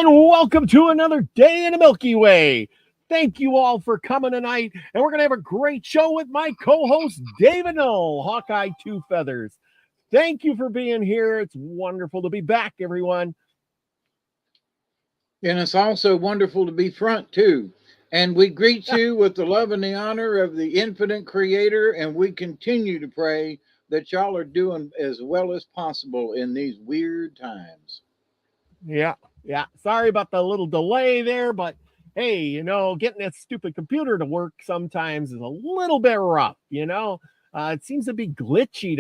everyone. Welcome to another day in the Milky Way. Thank you all for coming tonight, and we're going to have a great show with my co-host, David Null, Hawkeye Two Feathers. Thank you for being here. It's wonderful to be back, everyone. And it's also wonderful to be front, too. And we greet you with the love and the honor of the infinite creator. And we continue to pray that y'all are doing as well as possible in these weird times. Yeah. Sorry about the little delay there, but hey, getting that stupid computer to work sometimes is a little bit rough, it seems to be glitchy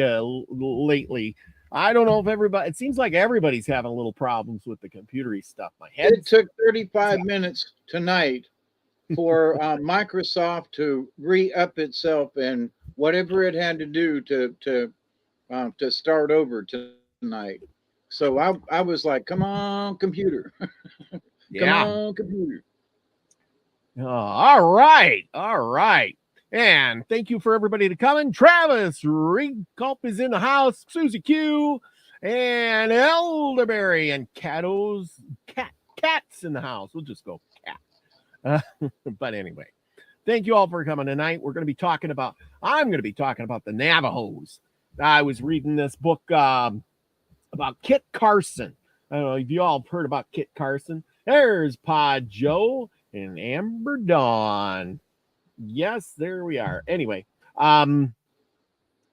lately. I don't know if it seems like everybody's having a little problems with the computery stuff. My head. It took 35 minutes tonight for Microsoft to re-up itself and whatever it had to do to start over tonight. So I was like, come on, computer. Come Yeah. on, computer. All right. And thank you for everybody to come in. Travis Reculp is in the house. Susie Q and Elderberry and Cat's in the house. We'll just go cat. But anyway, thank you all for coming tonight. I'm going to be talking about the Navajos. I was reading this book about Kit Carson. I don't know if you all have heard about Kit Carson. There's Pod Joe and Amber Dawn. Yes, there we are. Anyway,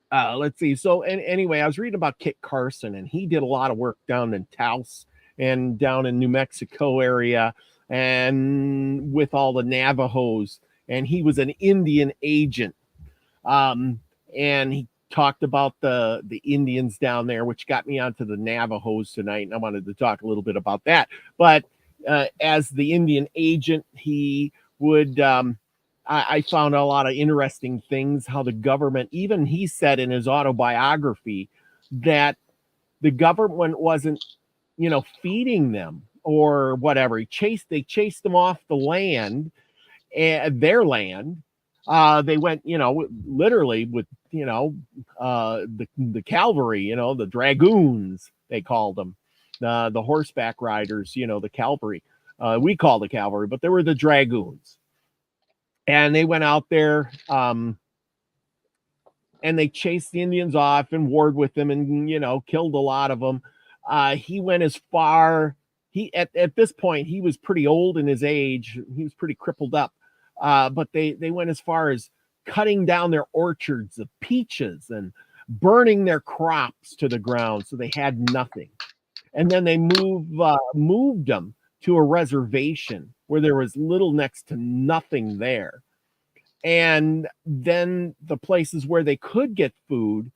let's see. So, anyway, I was reading about Kit Carson, and he did a lot of work down in Taos and down in New Mexico area, and with all the Navajos. And he was an Indian agent, and he talked about the Indians down there, which got me onto the Navajos tonight, and I wanted to talk a little bit about that. But as the Indian agent, he would I found a lot of interesting things, how the government, even he said in his autobiography that the government wasn't, feeding them or whatever. They chased them off the land, their land. They went, literally with, the cavalry, the dragoons, they called them, the horseback riders, the cavalry. We call the cavalry, but they were the dragoons. And they went out there and they chased the Indians off and warred with them and, killed a lot of them. He went as far, at this point, he was pretty old in his age. He was pretty crippled up. But they went as far as cutting down their orchards of peaches and burning their crops to the ground so they had nothing. And then they moved them to a reservation where there was little next to nothing there. And then the places where they could get food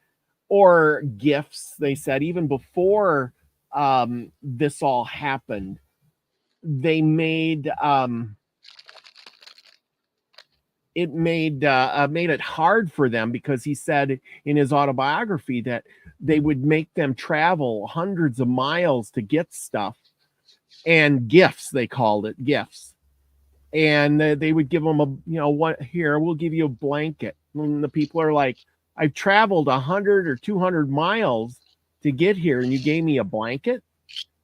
or gifts, they said, even before this all happened, they made it made it hard for them, because he said in his autobiography that they would make them travel hundreds of miles to get stuff and gifts. They called it gifts. And they would give them we'll give you a blanket. And the people are like, I've traveled 100 or 200 miles to get here, and you gave me a blanket?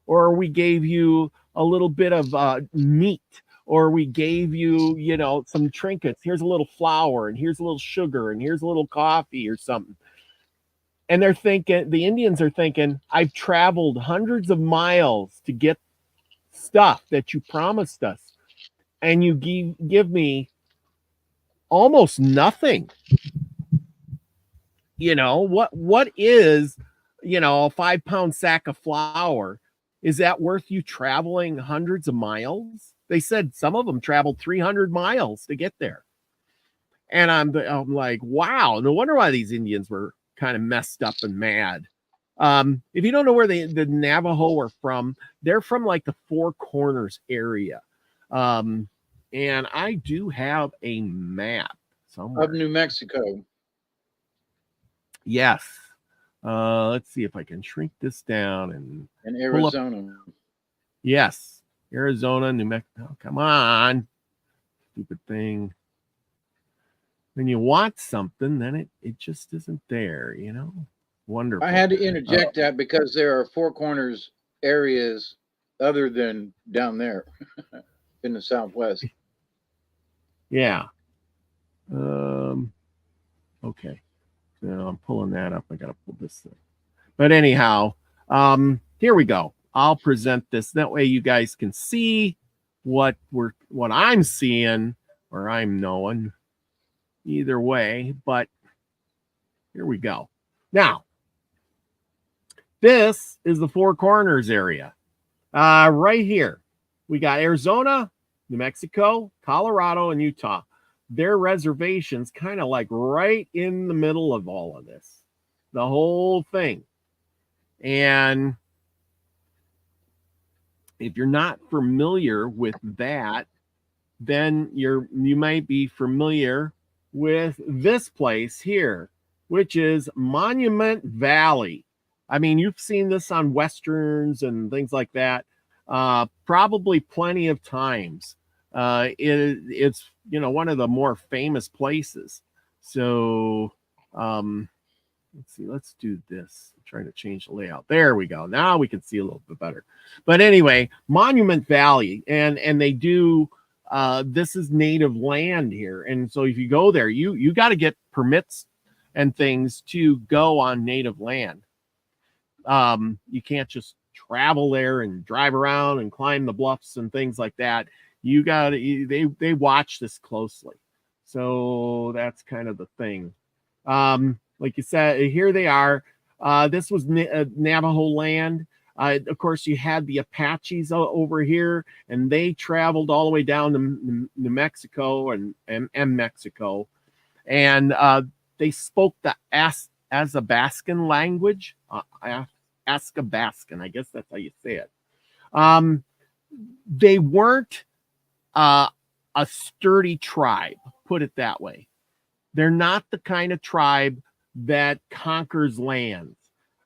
Or we gave you a little bit of meat, or we gave you, some trinkets. Here's a little flour, and here's a little sugar, and here's a little coffee or something. And the Indians are thinking, I've traveled hundreds of miles to get stuff that you promised us, and you give me almost nothing. What is, a 5-pound sack of flour? Is that worth you traveling hundreds of miles? They said some of them traveled 300 miles to get there. And I'm like, wow, no wonder why these Indians were kind of messed up and mad. If you don't know where the Navajo are from, they're from like the Four Corners area. And I do have a map somewhere. Of New Mexico. Yes. Let's see if I can shrink this down and Arizona. Yes. Arizona, New Mexico. Oh, come on. Stupid thing. When you want something, then it just isn't there, Wonderful. I had to interject that because there are Four Corners areas other than down there in the Southwest. Yeah. Okay. Now I'm pulling that up. I got to pull this thing. But anyhow, here we go. I'll present this. That way you guys can see what I'm seeing or I'm knowing either way. But here we go. Now, this is the Four Corners area. Right here, we got Arizona, New Mexico, Colorado, and Utah. Their reservations kind of like right in the middle of all of this, the whole thing. And if you're not familiar with that, then you might be familiar with this place here, which is Monument Valley. I mean, you've seen this on Westerns and things like that, probably plenty of times. It's, one of the more famous places. So, let's see, let's do this. I'm trying to change the layout. There we go. Now we can see a little bit better. But anyway, Monument Valley, and they do, this is native land here. And so if you go there, you got to get permits and things to go on native land. You can't just travel there and drive around and climb the bluffs and things like that. You got to, they watch this closely. So that's kind of the thing. Like you said, here they are. This was Navajo land. Of course, you had the Apaches over here, and they traveled all the way down to New Mexico and Mexico. And they spoke the Athabascan language. Athabascan, I guess that's how you say it. They weren't a sturdy tribe, put it that way. They're not the kind of tribe that conquers lands.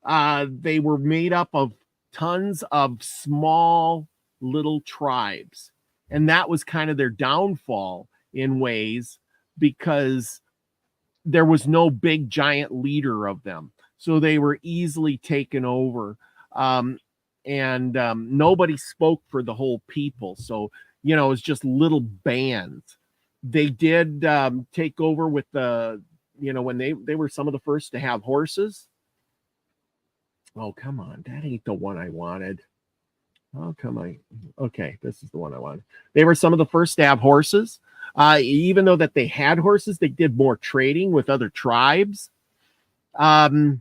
They were made up of tons of small little tribes. And that was kind of their downfall in ways, because there was no big giant leader of them. So they were easily taken over. And nobody spoke for the whole people. So, it was just little bands. They did take over with the, when they were some of the first to have horses. Oh, come on. That ain't the one I wanted. Oh, come on. Okay, this is the one I wanted. They were some of the first to have horses. Even though that they had horses, they did more trading with other tribes. They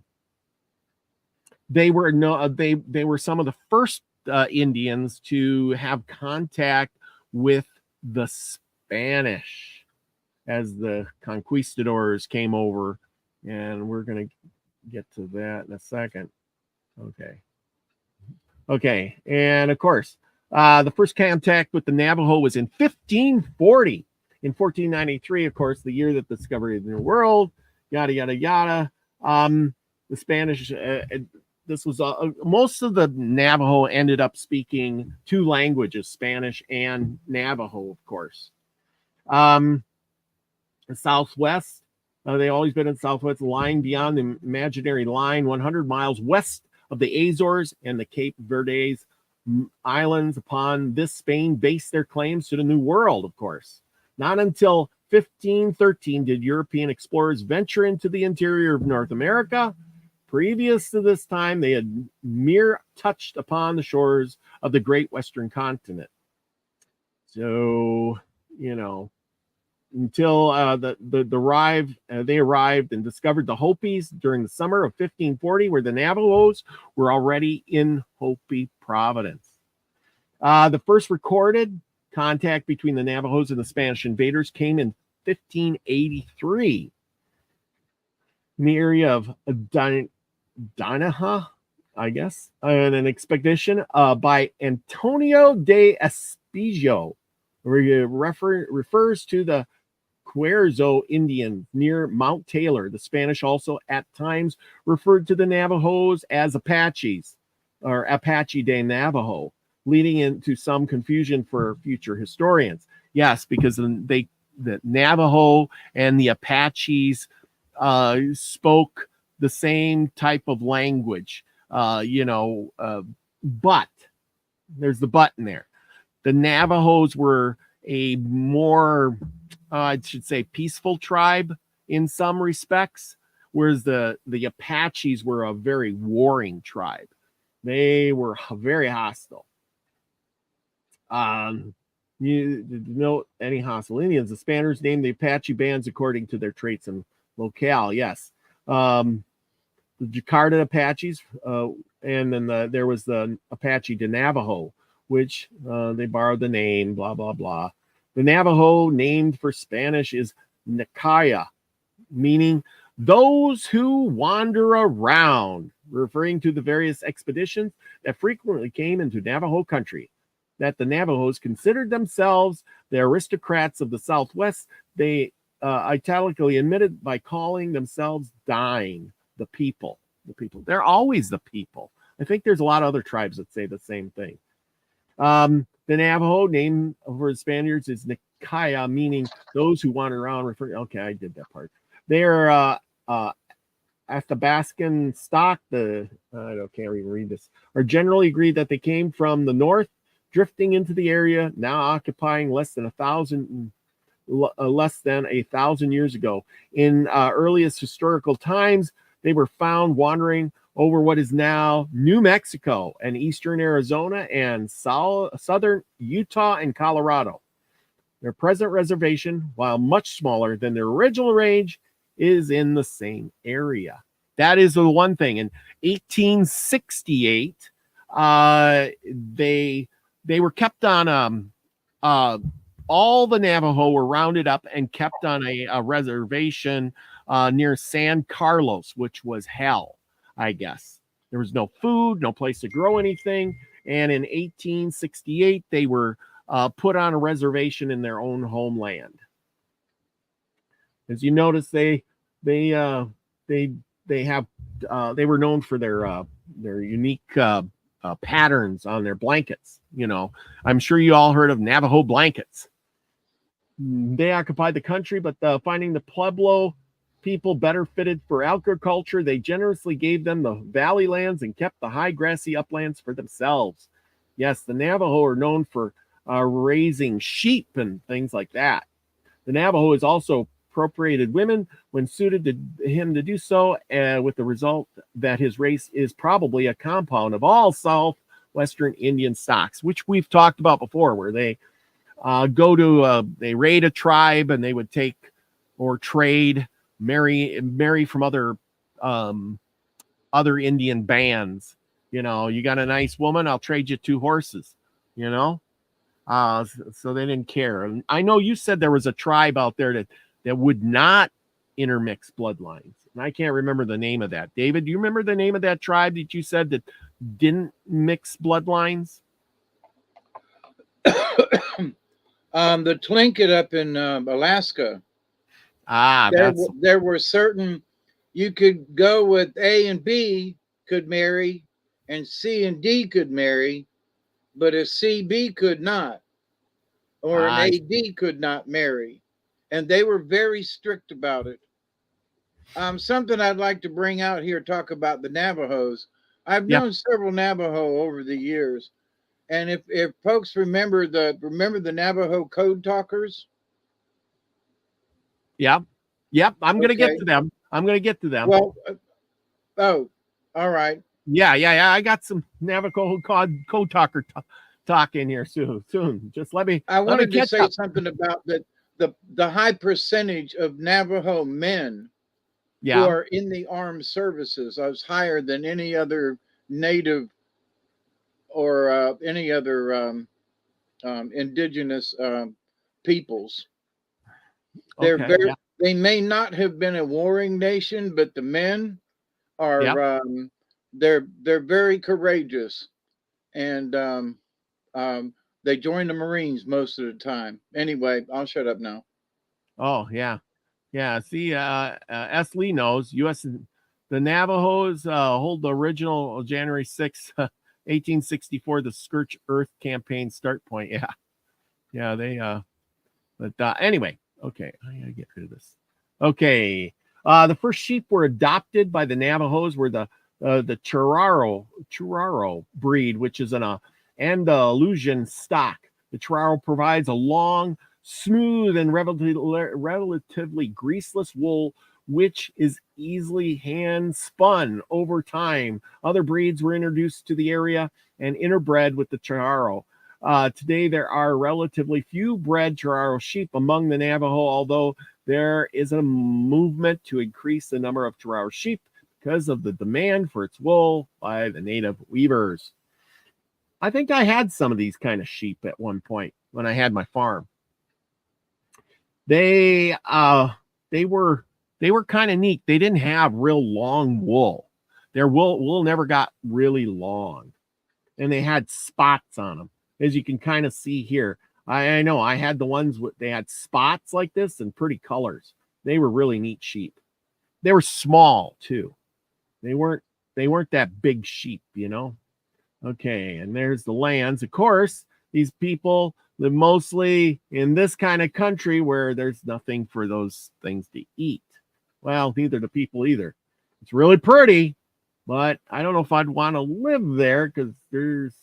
were some of the first Indians to have contact with the Spanish as the conquistadors came over, and we're going to get to that in a second. Okay, and of course, the first contact with the Navajo was in 1540. In 1493, of course, the year that the discovery of the New World, yada yada yada. The Spanish. This was most of the Navajo ended up speaking two languages, Spanish and Navajo, of course. The Southwest, they always been in the Southwest, lying beyond the imaginary line, 100 miles west of the Azores and the Cape Verdes Islands. Upon this, Spain based their claims to the New World, of course. Not until 1513 did European explorers venture into the interior of North America. Previous to this time, they had mere touched upon the shores of the great Western continent. So, until they arrived and discovered the Hopis during the summer of 1540, where the Navajos were already in Hopi Providence. The first recorded contact between the Navajos and the Spanish invaders came in 1583 in the area of Danaha, I guess, and an expedition by Antonio de Espillo refers to the Querzo Indians near Mount Taylor. The Spanish also at times referred to the Navajos as Apaches or Apache de Navajo, leading into some confusion for future historians. Yes, because the Navajo and the Apaches spoke the same type of language, but There's the but in there. The Navajos were a more, I should say, peaceful tribe in some respects, whereas the Apaches were a very warring tribe. They were very hostile. You know any hostile Indians? The Spaniards named the Apache bands according to their traits and locale. Yes. The Jakarta Apaches, and then there was the Apache de Navajo, which they borrowed the name, blah, blah, blah. The Navajo named for Spanish is Nakaya, meaning those who wander around, referring to the various expeditions that frequently came into Navajo country. That the Navajos considered themselves the aristocrats of the Southwest. They italically admitted by calling themselves dying, the people. The people. They're always the people. I think there's a lot of other tribes that say the same thing. The Navajo name for the Spaniards is Nikaya, meaning those who wander around. Okay, I did that part. They're Athabascan stock. I can't even read this. Are generally agreed that they came from the north, drifting into the area, now occupying less than 1,000 years ago. In earliest historical times, they were found wandering over what is now New Mexico and eastern Arizona and southern Utah and Colorado. Their present reservation, while much smaller than their original range, is in the same area. That is the one thing. In 1868, they were kept on all the Navajo were rounded up and kept on a reservation near San Carlos, which was hell, I guess. There was no food, no place to grow anything. And in 1868, they were put on a reservation in their own homeland. As you notice, they were known for their unique patterns on their blankets. You know, I'm sure you all heard of Navajo blankets. They occupied the country, but finding the Pueblo people better fitted for agriculture, they generously gave them the valley lands and kept the high grassy uplands for themselves. Yes, the Navajo are known for raising sheep and things like that. The Navajo has also appropriated women when suited to him to do so, with the result that his race is probably a compound of all southwestern Indian stocks, which we've talked about before, where they they raid a tribe and they would take or trade, marry from other Indian bands. You know, you got a nice woman, I'll trade you 2 horses, you know. So they didn't care. And I know you said there was a tribe out there that would not intermix bloodlines. And I can't remember the name of that. David, do you remember the name of that tribe that you said that didn't mix bloodlines? The Tlingit up in Alaska. There were certain, you could go with A and B could marry, and C and D could marry, but a CB could not, or an AD could not marry. And they were very strict about it. Something I'd like to bring out here, talk about the Navajos. I've known several Navajo over the years. And if folks remember the Navajo code talkers. Yep. I'm going to get to them. Well, all right. Yeah. I got some Navajo code talker talk in here soon. Just let me. I wanted to say something about the high percentage of Navajo men who are in the armed services. I was higher than any other native or any other indigenous peoples. They may not have been a warring nation, but the men are they're very courageous, and they join the Marines most of the time. Anyway, I'll shut up now. Oh yeah. See, S. Lee knows the Navajos hold the original January 6th, 1864, the Scorched Earth campaign start point. Yeah. They but anyway, okay, I gotta get rid of this. Okay, the first sheep were adopted by the Navajos were the Churaro breed, which is an and the illusion stock. The Chararo provides a long, smooth, and relatively greaseless wool, which is easily hand spun over time. Other breeds were introduced to the area and interbred with the Chararo. Today, there are relatively few bred Chararo sheep among the Navajo, although there is a movement to increase the number of Chararo sheep because of the demand for its wool by the native weavers. I think I had some of these kind of sheep at one point when I had my farm. They were kind of neat. They didn't have real long wool. Their wool never got really long, and they had spots on them, as you can kind of see here. I know I had the ones they had spots like this and pretty colors. They were really neat sheep. They were small too. They weren't that big sheep, you know. Okay, and there's the lands. Of course, these people live mostly in this kind of country where there's nothing for those things to eat. Well, neither the people either. It's really pretty, but I don't know if I'd want to live there because there's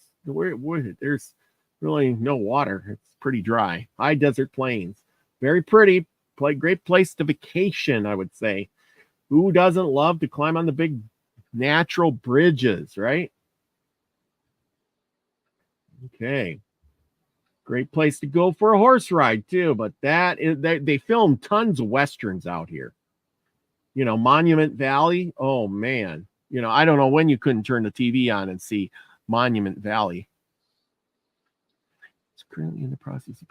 really no water. It's pretty dry. High desert plains. Very pretty. Great place to vacation, I would say. Who doesn't love to climb on the big natural bridges, right? Okay. Great place to go for a horse ride, too. But they film tons of Westerns out here. You know, Monument Valley. Oh, man. You know, I don't know when you couldn't turn the TV on and see Monument Valley. It's currently in the process of...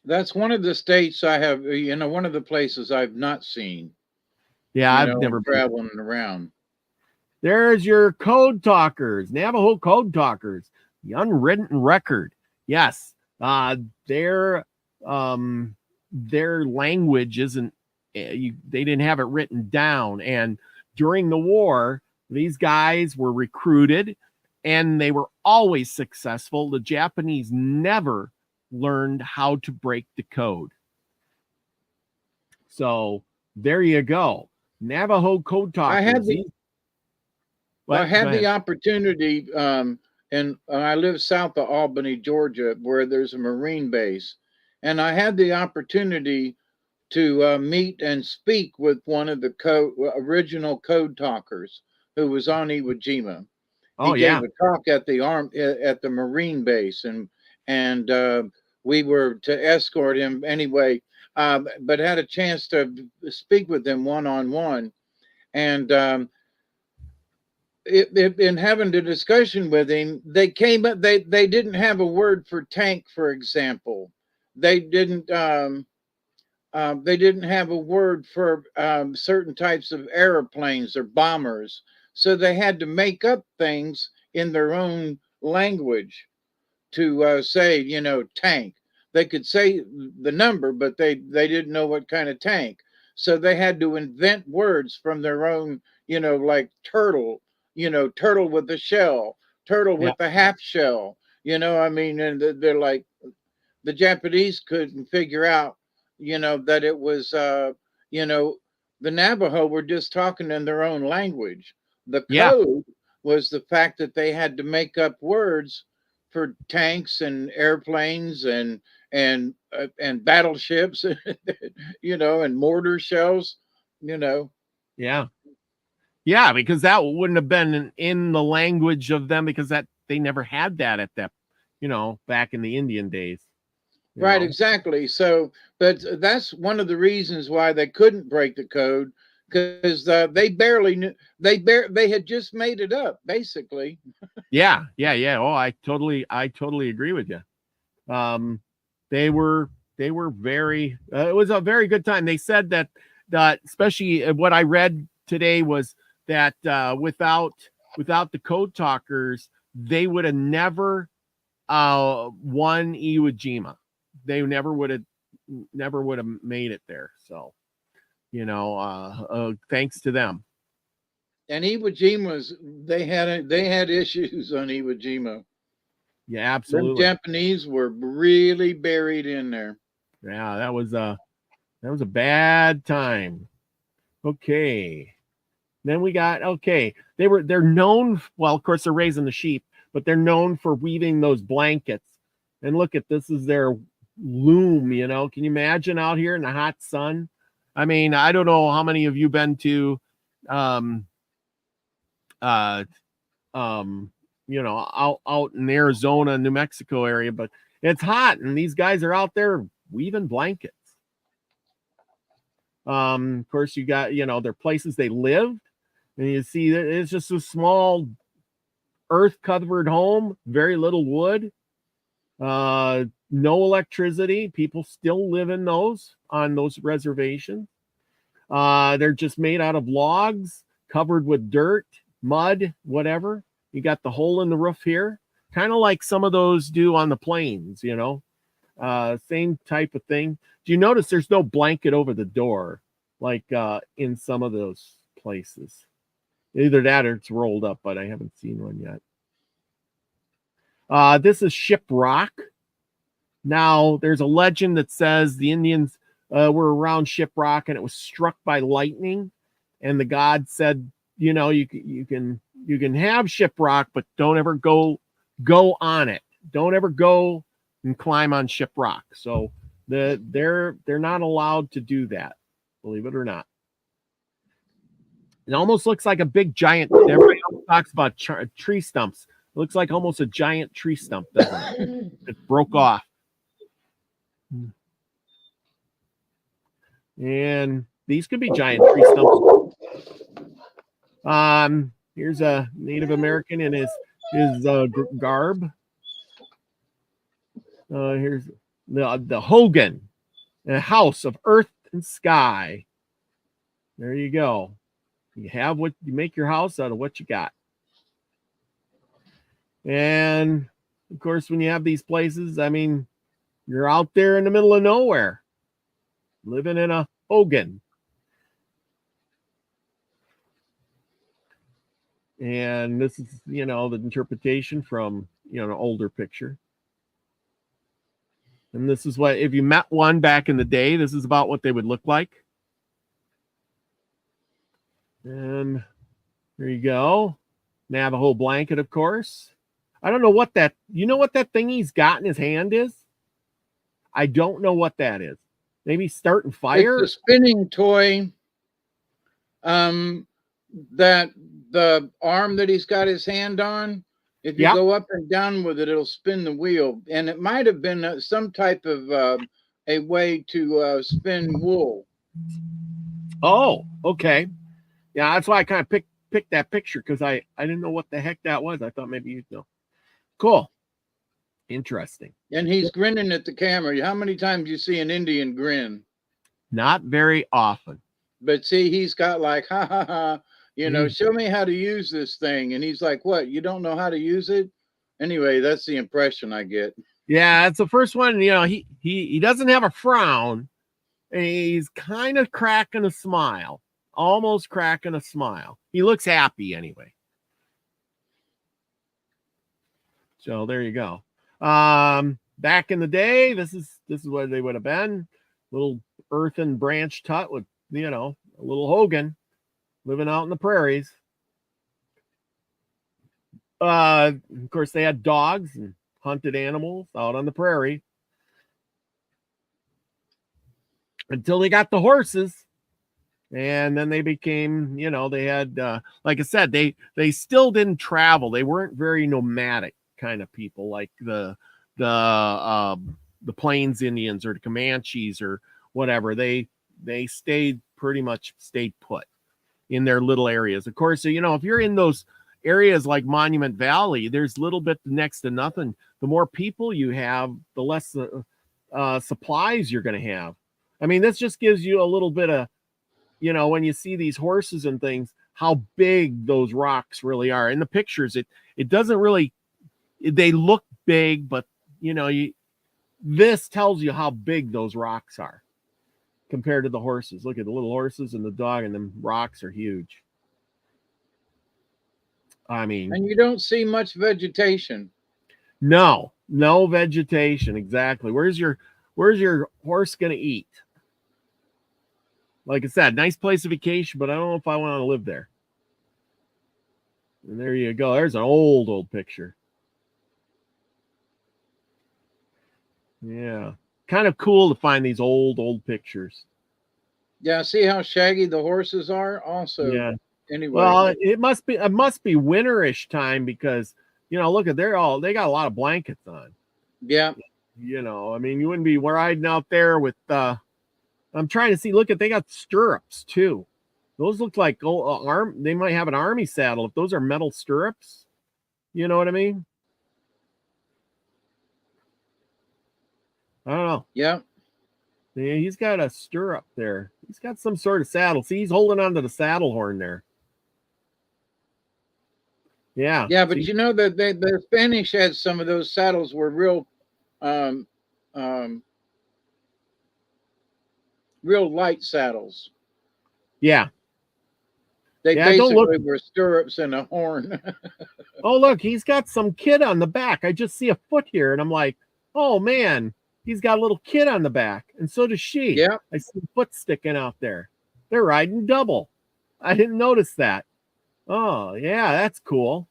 That's one of the states I have, one of the places I've not seen. Yeah, I've never been traveling around. There's your code talkers, Navajo code talkers, the unwritten record. Yes, their language isn't. They didn't have it written down, and during the war, these guys were recruited, and they were always successful. The Japanese never learned how to break the code. So there you go. Navajo code talkers. I had the opportunity, and I live south of Albany, Georgia, where there's a Marine base, and I had the opportunity to meet and speak with one of the original code talkers who was on Iwo Jima. He gave a talk at the Marine base, and we were to escort him anyway, but had a chance to speak with him one-on-one. And in having the discussion with him, they came up. They didn't have a word for tank, for example. They didn't have a word for certain types of airplanes or bombers. So they had to make up things in their own language to say, tank. They could say the number, but they didn't know what kind of tank. So they had to invent words from their own, like turtle, turtle with the shell, turtle with the half shell, and they're like, the Japanese couldn't figure out, that it was, the Navajo were just talking in their own language. The code was the fact that they had to make up words for tanks and airplanes and battleships, and mortar shells, Yeah, because that wouldn't have been in the language of them, because they never had that at that, back in the Indian days. Right, exactly. So, but that's one of the reasons why they couldn't break the code, because they barely knew. They had just made it up, basically. Yeah. Oh, I totally agree with you. They were very. It was a very good time. They said that especially what I read today was that without the code talkers, they would have never won Iwo Jima. They never would have made it there. So, thanks to them. And Iwo Jima they had issues on Iwo Jima. Yeah, absolutely. The Japanese were really buried in there. Yeah, that was a bad time. Okay. Then we got they're known, well, of course they're raising the sheep, but they're known for weaving those blankets. And look at this is their loom, you know. Can you imagine out here in the hot sun? I mean, I don't know how many of you been to you know, out in Arizona, New Mexico area, but it's hot and these guys are out there weaving blankets. Of course, you got, you know, their places they lived, and you see that it's just a small earth covered home, very little wood, no electricity. People still live in those on those reservations. They're just made out of logs covered with dirt, mud, whatever. You got the hole in the roof here, kind of like some of those do on the plains, you know, same type of thing. Do you notice there's no blanket over the door like in some of those places? Either that or it's rolled up, but I haven't seen one yet. This is Ship Rock. Now, there's a legend that says the Indians were around Ship Rock and it was struck by lightning, and the god said, you know, you can have Ship Rock, but don't ever go on it. Don't ever go and climb on Ship Rock. So they're not allowed to do that, believe it or not. It almost looks like a big giant. Everybody talks about tree stumps. It looks like almost a giant tree stump, doesn't it? It broke off. And these could be giant tree stumps. Here's a Native American in his garb. Here's the Hogan, a house of earth and sky. There you go. You have what you make your house out of what you got. And of course, when you have these places, I mean, you're out there in the middle of nowhere, living in a Hogan. And this is, you know, the interpretation from, you know, an older picture. And this is what, if you met one back in the day, this is about what they would look like. And there you go. Navajo blanket, of course. I don't know what that, you know what that thing he's got in his hand is? I don't know what that is. Maybe starting fire? It's a spinning toy. That the arm that he's got his hand on, if you go up and down with it, it'll spin the wheel. And it might have been some type of a way to spin wool. Oh, okay. Yeah, that's why I kind of picked that picture, because I didn't know what the heck that was. I thought maybe you'd know. Cool. Interesting. And he's grinning at the camera. How many times you see an Indian grin? Not very often. But see, he's got like, ha, ha, ha, you know, show me how to use this thing. And he's like, what? You don't know how to use it? Anyway, that's the impression I get. Yeah, it's the first one. You know, he doesn't have a frown. He's kind of cracking a smile. Almost cracking a smile. He looks happy anyway. So there you go. Back in the day, this is what they would have been. Little earthen branch hut with, you know, a little Hogan living out in the prairies. Of course, they had dogs and hunted animals out on the prairie until they got the horses. And then they became, you know, they had, like I said, they still didn't travel. They weren't very nomadic kind of people like the Plains Indians or the Comanches or whatever. They pretty much stayed put in their little areas. Of course, you know, if you're in those areas like Monument Valley, there's little bit next to nothing. The more people you have, the less supplies you're going to have. I mean, this just gives you a little bit of, you know, when you see these horses and things, how big those rocks really are. In the pictures, it doesn't really, they look big, but, you know, this tells you how big those rocks are compared to the horses. Look at the little horses and the dog, and them rocks are huge. I mean, and you don't see much vegetation. No vegetation. Exactly. Where's your horse going to eat? Like I said, nice place of vacation, but I don't know if I want to live there. And there you go. There's an old picture. Yeah. Kind of cool to find these old pictures. Yeah, see how shaggy the horses are? Also, Yeah. anyway. Well, it must be winterish time because, look at they got a lot of blankets on. Yeah. I mean, you wouldn't be riding out there with I'm trying to see, look at, they got stirrups too. Those look like they might have an army saddle if those are metal stirrups. You know what I mean? I don't know. Yeah. Yeah, he's got a stirrup there. He's got some sort of saddle. See, he's holding onto the saddle horn there. Yeah. Yeah, but the Spanish had some of those saddles were real real light saddles. Yeah. They basically were stirrups and a horn. Oh, look, he's got some kid on the back. I just see a foot here, and I'm like, oh, man, he's got a little kid on the back, and so does she. Yeah. I see a foot sticking out there. They're riding double. I didn't notice that. Oh, yeah, that's cool.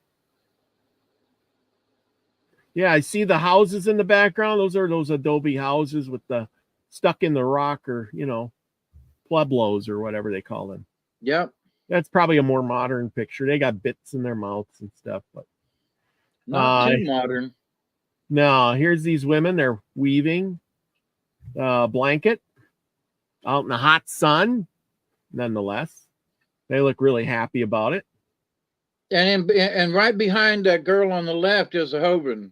Yeah, I see the houses in the background. Those are those adobe houses with the stuck in the rock, or, pueblos or whatever they call them. Yep. That's probably a more modern picture. They got bits in their mouths and stuff, but not too modern. No, here's these women. They're weaving a blanket out in the hot sun. Nonetheless, they look really happy about it. And right behind that girl on the left is a Hogan.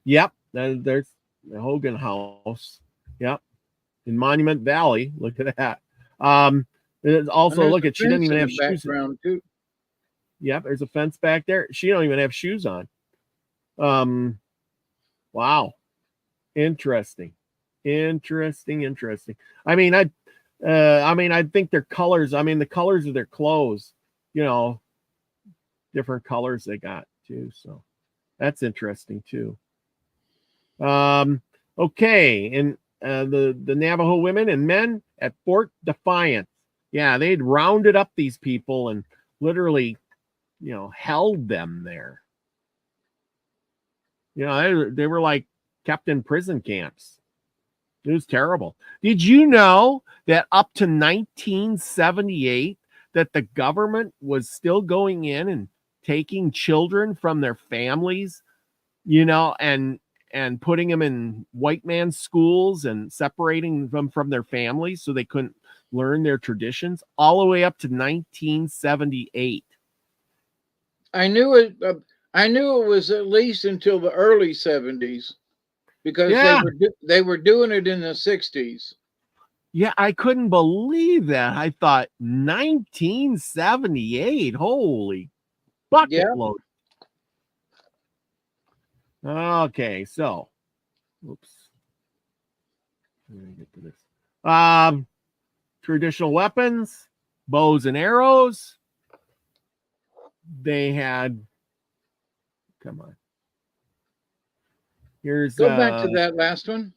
Yep, there's the Hogan house. Yep, in Monument Valley. Look at that. Also, look at, she doesn't even have shoes on. Too. Yep, there's a fence back there. She don't even have shoes on. Wow. Interesting. I mean, I think their colors, the colors of their clothes, different colors they got too. So that's interesting too. Okay. And the Navajo women and men at Fort Defiance. Yeah, they'd rounded up these people and literally, held them there. They were like kept in prison camps. It was terrible. Did you know that up to 1978 that the government was still going in and taking children from their families, and putting them in white man's schools and separating them from their families so they couldn't learn their traditions, all the way up to 1978. I knew it was at least until the early 70s, because they were doing it in the 60s. Yeah, I couldn't believe that. I thought 1978. Holy bucket load. Okay, so oops. Let me get to this. Traditional weapons, bows and arrows. They had, come on. Here's go back to that last one.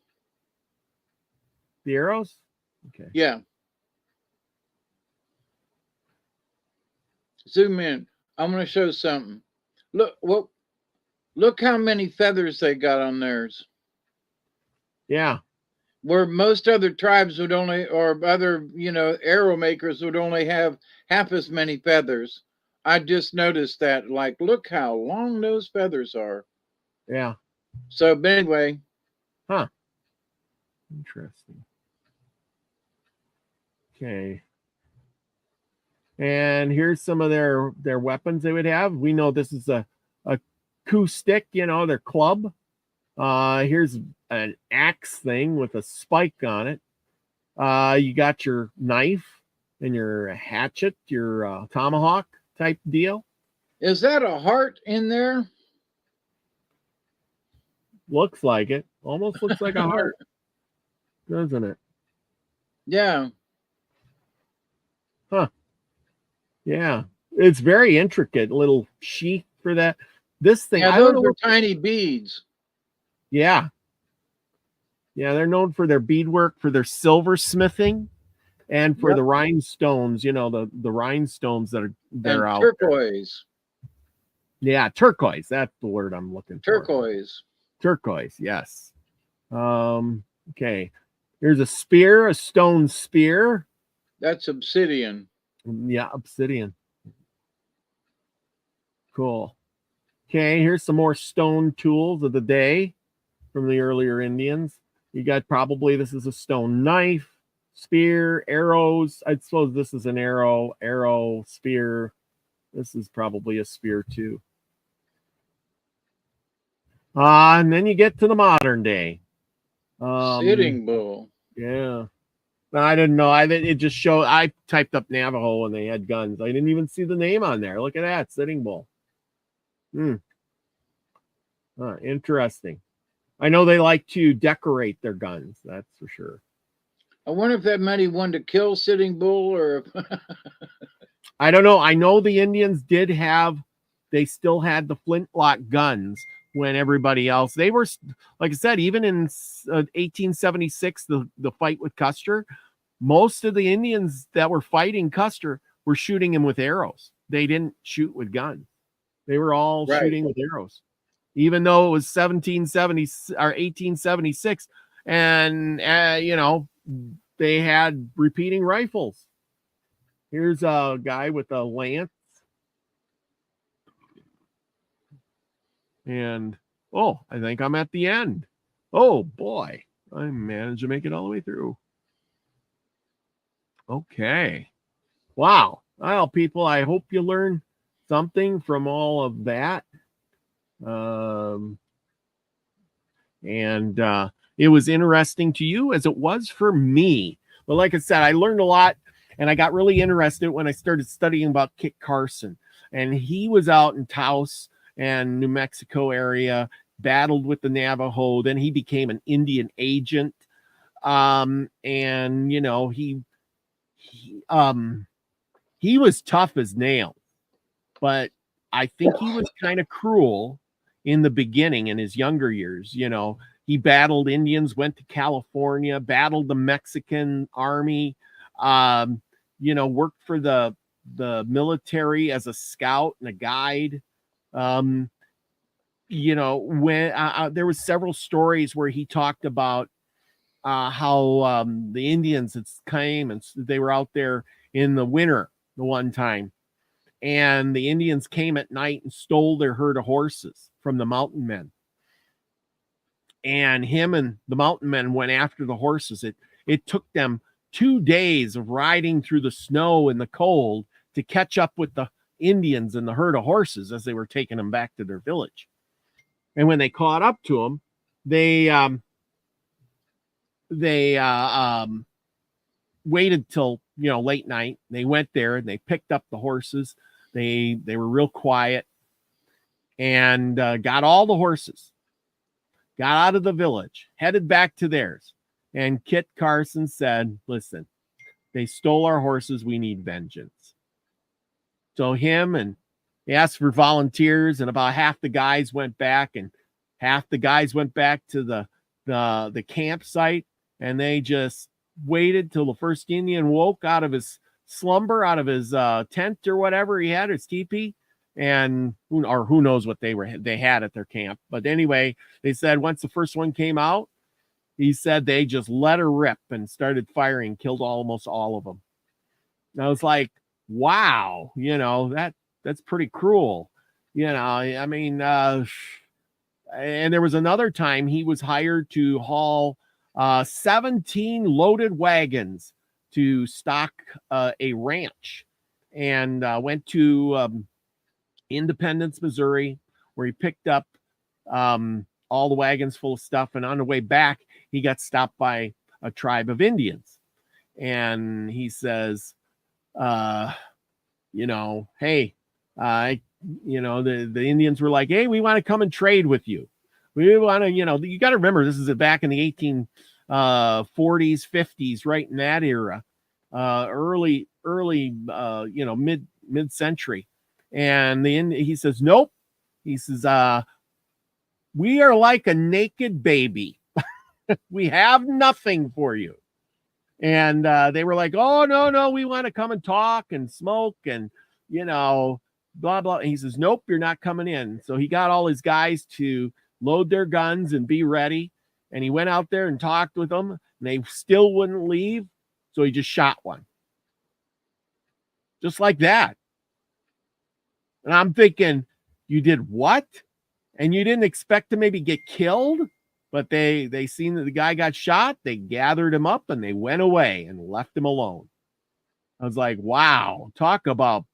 The arrows? Okay. Yeah. Zoom in. I'm going to show something. Look how many feathers they got on theirs. Yeah. Where most other tribes would only, or other, arrow makers would only have half as many feathers. I just noticed that, like, look how long those feathers are. Yeah. So, but anyway. Huh. Interesting. Okay. And here's some of their weapons they would have. We know this is a coup stick, their club. Here's an axe thing with a spike on it. You got your knife and your hatchet, your tomahawk type deal. Is that a heart in there? Looks like it. Almost looks like a heart, doesn't it? Yeah. Huh. Yeah. It's very intricate. Little sheath for that. This thing. Yeah, those are tiny beads. Yeah. Yeah, they're known for their beadwork, for their silversmithing, and for the rhinestones, the rhinestones that are out turquoise. There. Yeah, turquoise. That's the word I'm looking for. Turquoise. Turquoise, yes. Okay. Here's a spear, a stone spear. That's obsidian. Yeah, obsidian. Cool. Okay, here's some more stone tools of the day from the earlier Indians. You got probably, this is a stone knife, spear, arrows. I suppose this is an arrow, spear. This is probably a spear too. And then you get to the modern day. Sitting bull. Yeah. I didn't know. It just showed. I typed up Navajo and they had guns. I didn't even see the name on there. Look at that, Sitting Bull. Interesting. I know they like to decorate their guns. That's for sure. I wonder if that meant he wanted to kill Sitting Bull, or if I don't know. I know the Indians did have. They still had the flintlock guns when everybody else. They were, like I said, even in 1876, the fight with Custer. Most of the Indians that were fighting Custer were shooting him with arrows. They didn't shoot with guns. They were all shooting with arrows, even though it was 1770 or 1876, and they had repeating rifles. Here's a guy with a lance, and I think I'm at the end. Oh boy, I managed to make it all the way through. Okay. Wow. Well, people, I hope you learned something from all of that. And it was interesting to you as it was for me. But like I said, I learned a lot, and I got really interested when I started studying about Kit Carson. And he was out in Taos and New Mexico area, battled with the Navajo. Then he became an Indian agent. And he was tough as nails, but I think he was kind of cruel in the beginning in his younger years. He battled Indians, went to California, battled the Mexican army, worked for the military as a scout and a guide. When there was several stories where he talked about how the Indians came and they were out there in the winter the one time, and the Indians came at night and stole their herd of horses from the mountain men. And him and the mountain men went after the horses. It took them 2 days of riding through the snow and the cold to catch up with the Indians and the herd of horses as they were taking them back to their village. And when they caught up to them, they waited till late night. They went there and they picked up the horses. They were real quiet and got all the horses, got out of the village, headed back to theirs. And Kit Carson said, listen, they stole our horses. We need vengeance. So he asked for volunteers, and about half the guys went back, and half the guys went back to the campsite, and they just waited till the first Indian woke out of his slumber, out of his tent or whatever he had, his teepee, and who knows what they had at their camp. But anyway, they said once the first one came out, he said they just let her rip and started firing, killed almost all of them. And I was like, wow, that's pretty cruel. I mean, and there was another time he was hired to haul 17 loaded wagons to stock a ranch, and went to Independence, Missouri, where he picked up all the wagons full of stuff. And on the way back, he got stopped by a tribe of Indians. And he says, hey, the Indians were like, hey, we want to come and trade with you. We want to, you got to remember, this is back in the 1840s, 50s, right in that era, early, mid-century. And he says, nope. He says, we are like a naked baby. We have nothing for you. And they were like, oh, no, we want to come and talk and smoke and, blah, blah. And he says, nope, you're not coming in. So he got all his guys to load their guns and be ready. And he went out there and talked with them, and they still wouldn't leave. So he just shot one. Just like that. And I'm thinking, you did what? And you didn't expect to maybe get killed? But they seen that the guy got shot. They gathered him up and they went away and left him alone. I was like, wow, talk about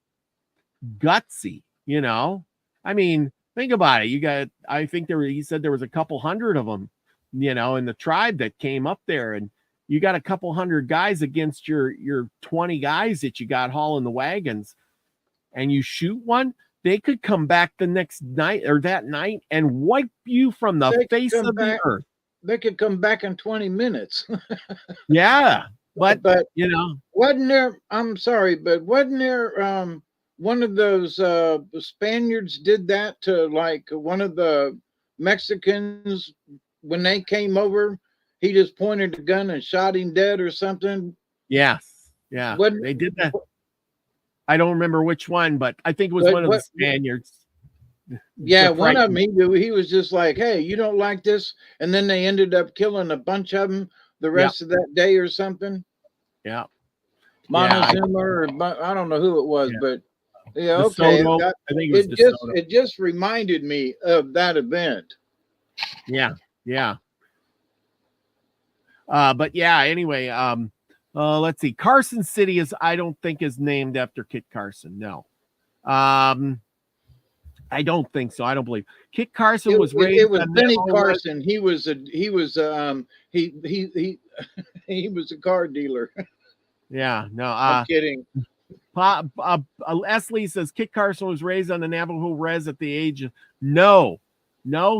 gutsy, you know? I mean, think about it. I think he said there was a couple hundred of them, you know, in the tribe that came up there, and you got a couple hundred guys against your 20 guys that you got hauling the wagons, and you shoot one, they could come back the next night or that night and wipe you from the face of the earth. They could come back in 20 minutes. Yeah. But you know, wasn't there, I'm sorry, but wasn't there one of those Spaniards did that to like one of the Mexicans when they came over? He just pointed a gun and shot him dead or something. Yes. Yeah. They did that. I don't remember which one, but I think it was one of the Spaniards. Yeah, one of them, he was just like, hey, you don't like this? And then they ended up killing a bunch of them the rest of that day or something. Yeah. Montezuma, or I don't know who it was, but yeah, okay. I think it just reminded me of that event. Yeah. But yeah, anyway, let's see. Carson City I don't think is named after Kit Carson. No. I don't think so. I don't believe Kit Carson was raised. It was Benny Carson. He was a car dealer. Yeah, no, I'm kidding. Leslie says Kit Carson was raised on the Navajo res at the age of no,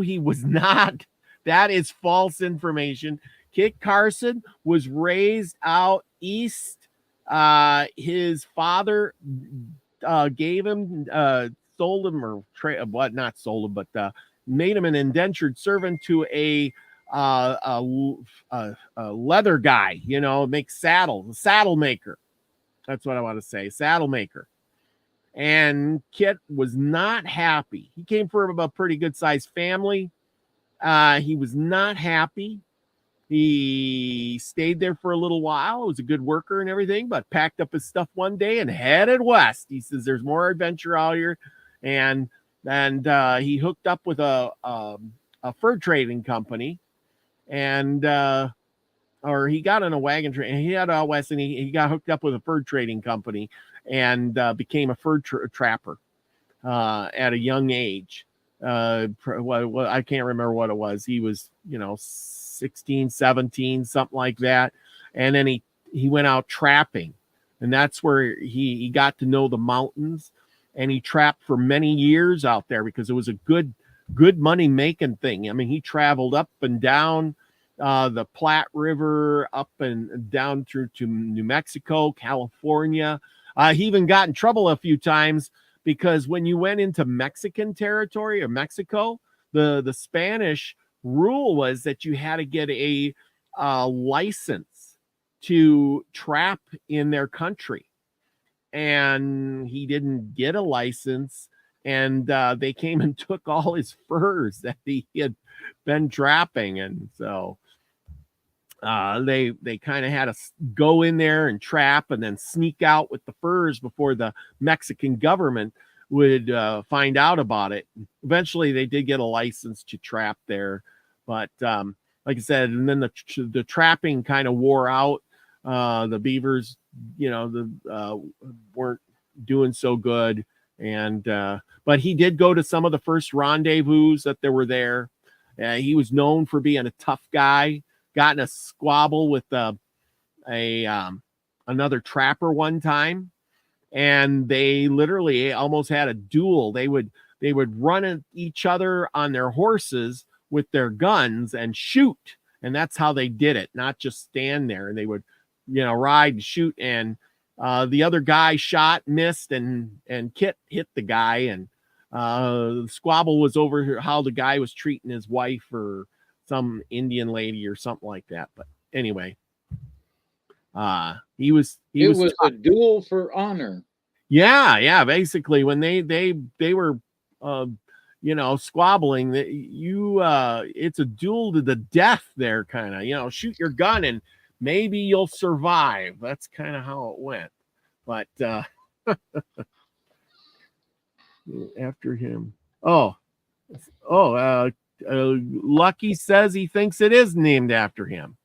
he was not. That is false information. Kit Carson was raised out east. His father gave him, sold him, or not sold him, but made him an indentured servant to a leather guy, you know, makes saddles, a saddle maker. That's what I want to say, saddle maker. And Kit was not happy. He came from a pretty good sized family. He was not happy. He stayed there for a little while. He was a good worker and everything, but packed up his stuff one day and headed west. He says there's more adventure out here, and he hooked up with a fur trading company, and or he got in a wagon train. He had out west, and he got hooked up with a fur trading company and became a fur trapper at a young age. I can't remember what it was. He was, 16, 17, something like that. And then he went out trapping, and that's where he got to know the mountains, and he trapped for many years out there because it was a good money making thing. I mean, he traveled up and down the Platte River, up and down through to New Mexico, California. He even got in trouble a few times because when you went into Mexican territory or Mexico, the Spanish rule was that you had to get a license to trap in their country, and he didn't get a license, and they came and took all his furs that he had been trapping, and so they kind of had to go in there and trap and then sneak out with the furs before the Mexican government would find out about it. Eventually they did get a license to trap there, but like I said, and then the trapping kind of wore out. The beavers, weren't doing so good, and but he did go to some of the first rendezvous that there were there. He was known for being a tough guy. Got in a squabble with another trapper one time, and they literally almost had a duel. They would run at each other on their horses with their guns and shoot, and that's how they did it, not just stand there. And they would ride and shoot, and the other guy shot, missed, and Kit hit the guy, and the squabble was over how the guy was treating his wife or some Indian lady or something like that. But anyway, it was a duel for honor. Yeah. Basically, when they were squabbling, that it's a duel to the death there, kind of, shoot your gun and maybe you'll survive. That's kind of how it went. But after him. Lucky says he thinks it is named after him.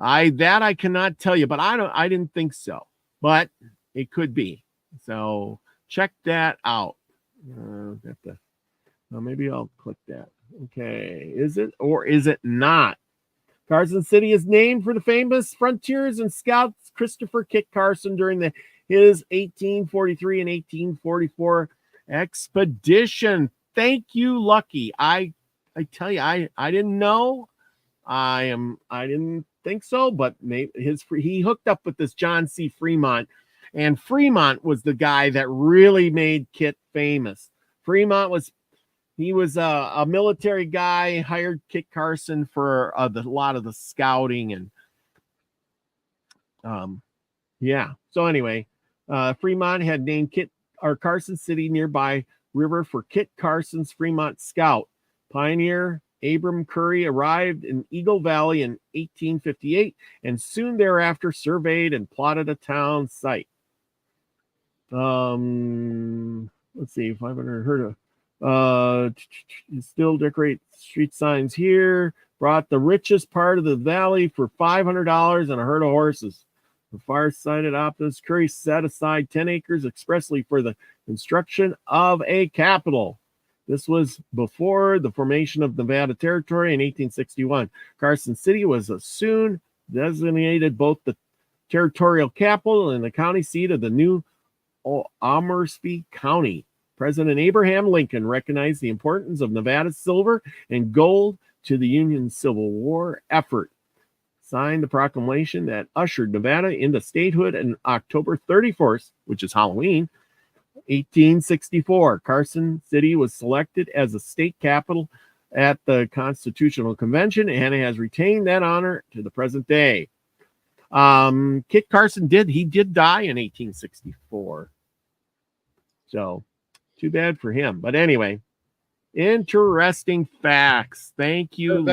I cannot tell you, but I didn't think so, but it could be. So check that out. Maybe I'll click that. Okay. Is it or is it not? Carson City is named for the famous frontiers and scouts Christopher Kit Carson during his 1843 and 1844 expedition. Thank you, Lucky. I tell you, I didn't know. I didn't think so, but maybe he hooked up with this John C. Fremont, and Fremont was the guy that really made Kit famous. Fremont was a military guy, hired Kit Carson for a lot of the scouting and So anyway, Fremont had named Carson City nearby river for Kit Carson's Fremont scout. Pioneer Abram Curry arrived in Eagle Valley in 1858 and soon thereafter surveyed and plotted a town site. Let's see, 500 heard of. Still decorate street signs here. Brought the richest part of the valley for $500 and a herd of horses. The far-sighted optimist Curry set aside 10 acres expressly for the construction of a capital. This was before the formation of Nevada Territory in 1861. Carson City was soon designated both the territorial capital and the county seat of the new Amersfoort County. President Abraham Lincoln recognized the importance of Nevada's silver and gold to the Union Civil War effort. Signed the proclamation that ushered Nevada into statehood on October 31st, which is Halloween, 1864. Carson City was selected as a state capital at the Constitutional Convention and has retained that honor to the present day. Kit Carson did die in 1864. So too bad for him. But anyway, interesting facts. Thank you.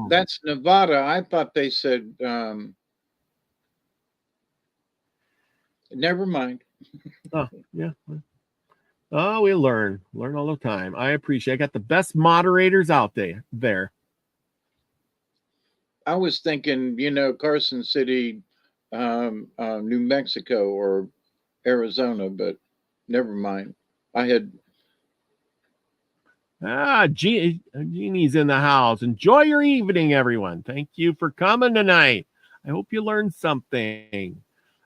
That's Nevada. I thought they said, never mind. Oh, yeah. Oh, we learn all the time. I appreciate it. I got the best moderators out there. I was thinking, Carson City, New Mexico or Arizona, but never mind. Jeannie's in the house. Enjoy your evening, everyone. Thank you for coming tonight. I hope you learned something.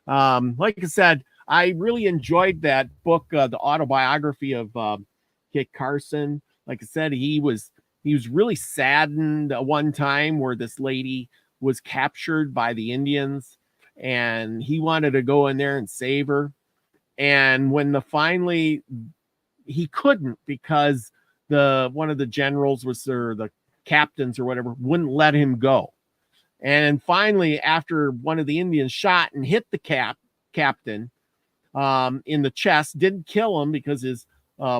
Like I said, I really enjoyed that book, the autobiography of Kit Carson. Like I said, he was really saddened at one time where this lady was captured by the Indians, and he wanted to go in there and save her. And when he couldn't, because one of the generals or the captains or whatever wouldn't let him go. And finally, after one of the Indians shot and hit the captain in the chest, didn't kill him because his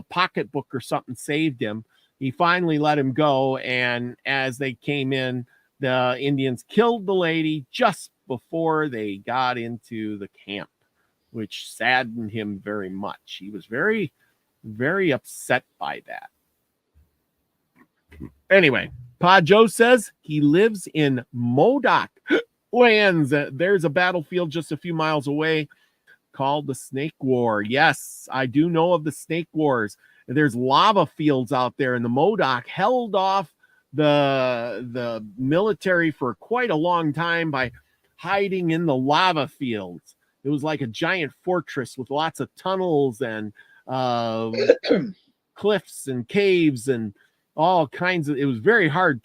pocketbook or something saved him. He finally let him go. And as they came in, the Indians killed the lady just before they got into the camp, which saddened him very much. He was very, very upset by that. Anyway, Pa Joe says he lives in Modoc lands. There's a battlefield just a few miles away called the Snake War. Yes, I do know of the Snake Wars. There's lava fields out there, and the Modoc held off the military for quite a long time by hiding in the lava fields. It was like a giant fortress with lots of tunnels and cliffs and caves and all kinds of. It was very hard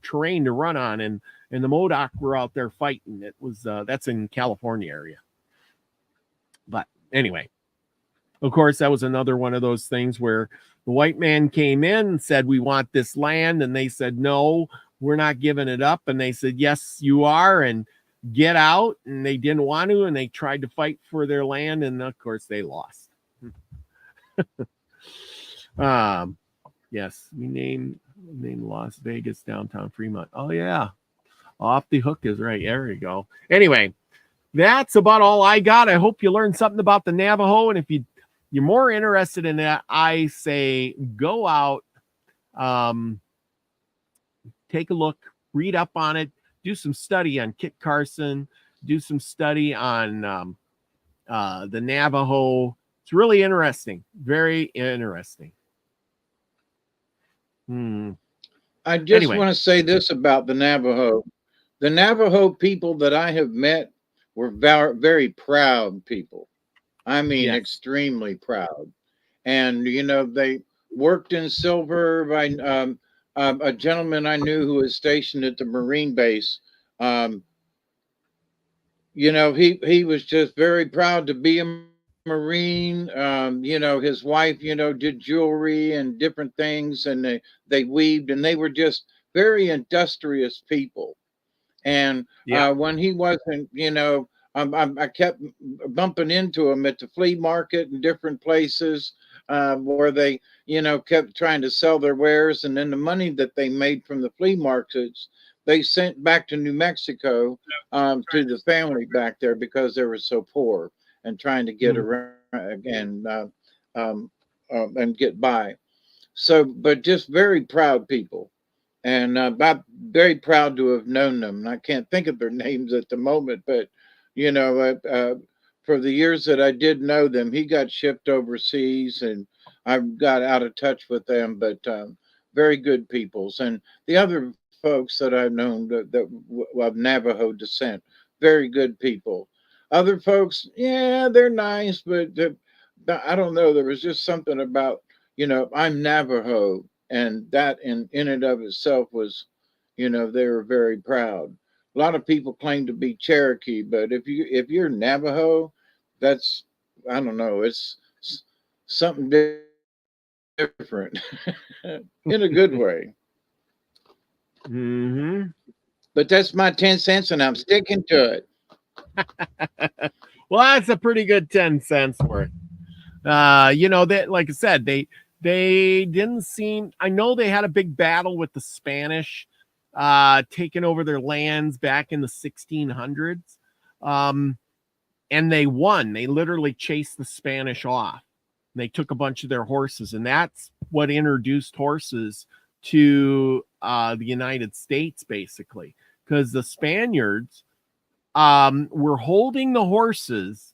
terrain to run on, and the Modoc were out there fighting. It was that's in California area. But anyway, of course, that was another one of those things where the white man came in and said, "We want this land," and they said, "No, we're not giving it up." And they said, "Yes, you are," and get out. And they didn't want to, and they tried to fight for their land, and of course, they lost. Yes, we named Las Vegas downtown Fremont. Oh yeah, off the hook is right. There you go. Anyway, that's about all I got. I hope you learned something about the Navajo, and if you're more interested in that, I say go out, take a look, read up on it, do some study on Kit Carson, do some study on the Navajo. It's really interesting, very interesting. I just Anyway. want to say this about the Navajo. The Navajo people that I have met were very proud people. I mean, Yes. extremely proud. And, you know, they worked in silver by a gentleman I knew who was stationed at the Marine base. You know, he was just very proud to be a Marine. You know, his wife, you know, did jewelry and different things, and they weaved, and they were just very industrious people. And when he wasn't, you know, I kept bumping into him at the flea market and different places where they, you know, kept trying to sell their wares. And then the money that they made from the flea markets, they sent back to New Mexico to the family back there because they were so poor and trying to get around and get by. So, but just very proud people. And I'm very proud to have known them. And I can't think of their names at the moment, but you know, for the years that I did know them, he got shipped overseas, and I got out of touch with them. But very good peoples, and the other folks that I've known of Navajo descent, very good people. Other folks, yeah, they're nice, but I don't know. There was just something about, you know, I'm Navajo, and that in and of itself was, you know, they were very proud. A lot of people claim to be Cherokee, but if you're Navajo, that's, I don't know, it's something different in a good way. But that's my 10 cents, and I'm sticking to it. Well, that's a pretty good 10 cents worth. You know, that, like I said, they didn't seem, I know they had a big battle with the Spanish taking over their lands back in the 1600s. And they won. They literally chased the Spanish off. They took a bunch of their horses, and that's what introduced horses to the United States, basically, because the Spaniards were holding the horses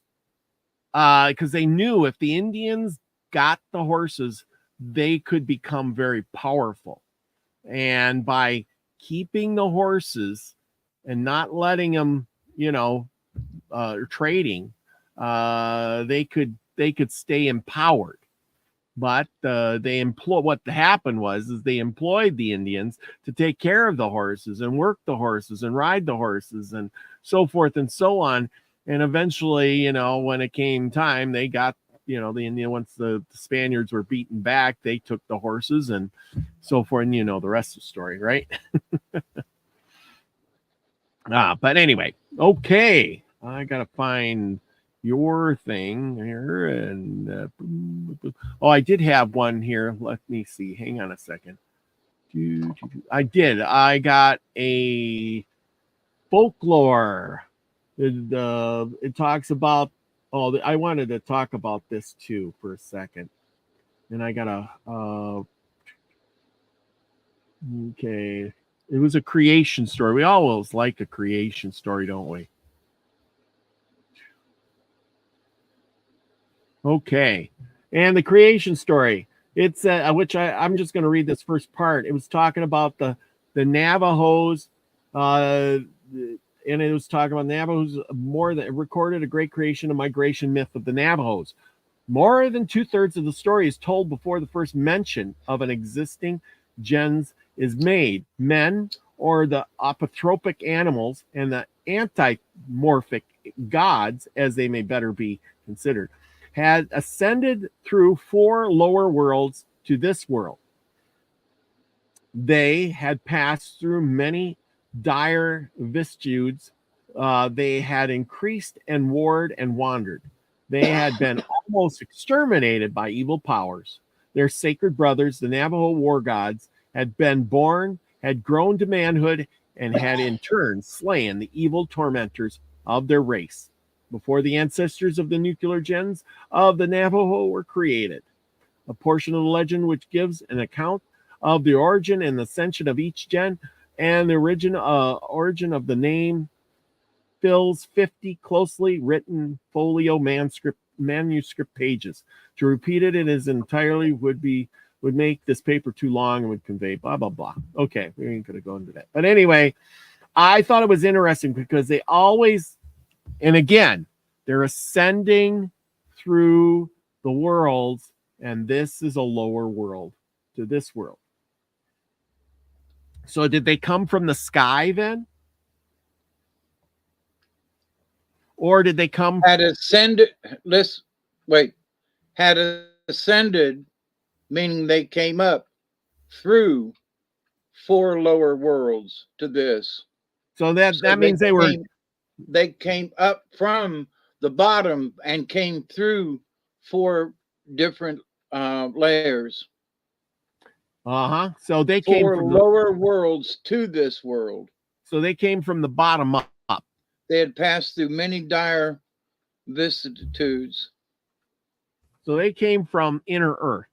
because they knew if the Indians got the horses, they could become very powerful. And by keeping the horses and not letting them, you know, trading, they could stay empowered. But what happened was they employed the Indians to take care of the horses and work the horses and ride the horses and so forth and so on. And eventually, you know, when it came time, they got, you know, the Indian, once the Spaniards were beaten back, they took the horses and so forth. And you know the rest of the story, right? But anyway, okay. I gotta find your thing here, and oh, I did have one here. Let me see. Hang on a second. I did. I got a folklore. It talks about. Oh, I wanted to talk about this too for a second, and I got a. Okay, it was a creation story. We always like a creation story, don't we? Okay. And the creation story, it's which I'm just going to read this first part. It was talking about the Navajos, and it was talking about Navajos more than recorded a great creation and migration myth of the Navajos. More than 2/3 of the story is told before the first mention of an existing gens is made. Men, or the apotropic animals, and the anthropomorphic gods, as they may better be considered, had ascended through 4 lower worlds to this world. They had passed through many dire vicissitudes. They had increased and warred and wandered. They had been almost exterminated by evil powers. their sacred brothers, the Navajo war gods, had been born, had grown to manhood, and had in turn slain the evil tormentors of their race before the ancestors of the nuclear gens of the Navajo were created. A portion of the legend which gives an account of the origin and ascension of each gen and the origin of the name fills 50 closely written folio manuscript pages. To repeat it in its entirety would make this paper too long and would convey blah blah blah. Okay, we ain't gonna go into that. But anyway, I thought it was interesting because they always, and again, they're ascending through the worlds, and this is a lower world to this world. So did they come from the sky then? Or did they come? Had ascended, let's wait, had ascended, meaning they came up through 4 lower worlds to this. So that means they came up from the bottom and came through 4 different layers. So they came from lower worlds to this world. So they came from the bottom up. They had passed through many dire vicissitudes. So they came from inner Earth.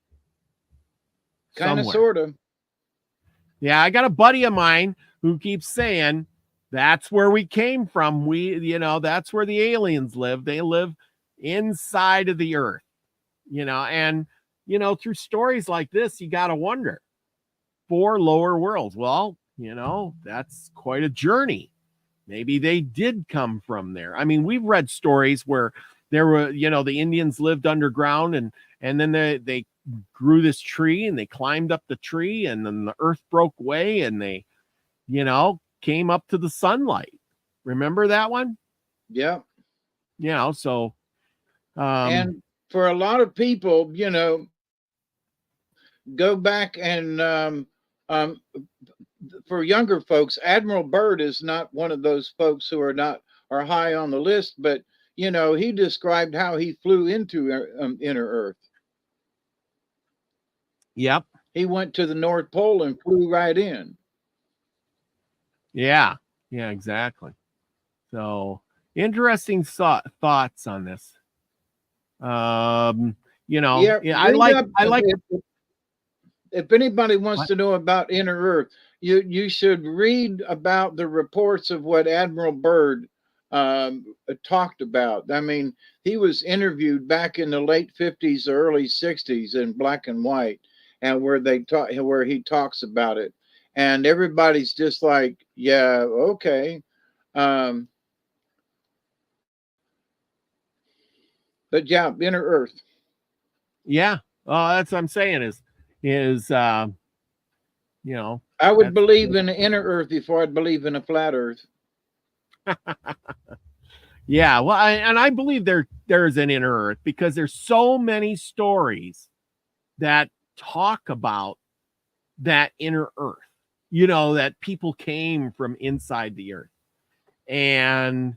Kind of, sort of. Yeah, I got a buddy of mine who keeps saying that's where we came from. That's where the aliens live. They live inside of the Earth. And through stories like this, you got to wonder. 4 lower worlds. Well, that's quite a journey. Maybe they did come from there. I mean, we've read stories where there were, the Indians lived underground and then they grew this tree and they climbed up the tree and then the earth broke away and they, came up to the sunlight. Remember that one? Yeah. So. And for a lot of people, go back and for younger folks, Admiral Byrd is not one of those folks who are high on the list, but he described how he flew into inner Earth. Yep. He went to the North Pole and flew right in. Yeah, exactly. So interesting thoughts on this. I like. If anybody wants to know about inner Earth, you should read about the reports of what Admiral Byrd talked about. I mean, he was interviewed back in the late 50s, early 60s in black and white, and where he talks about it, and everybody's just like, yeah, okay. But yeah, inner Earth. Yeah, that's what I'm saying is I would believe in the inner Earth before I'd believe in a flat Earth. Yeah, well, I believe there's an inner Earth because there's so many stories that talk about that inner Earth, that people came from inside the Earth, and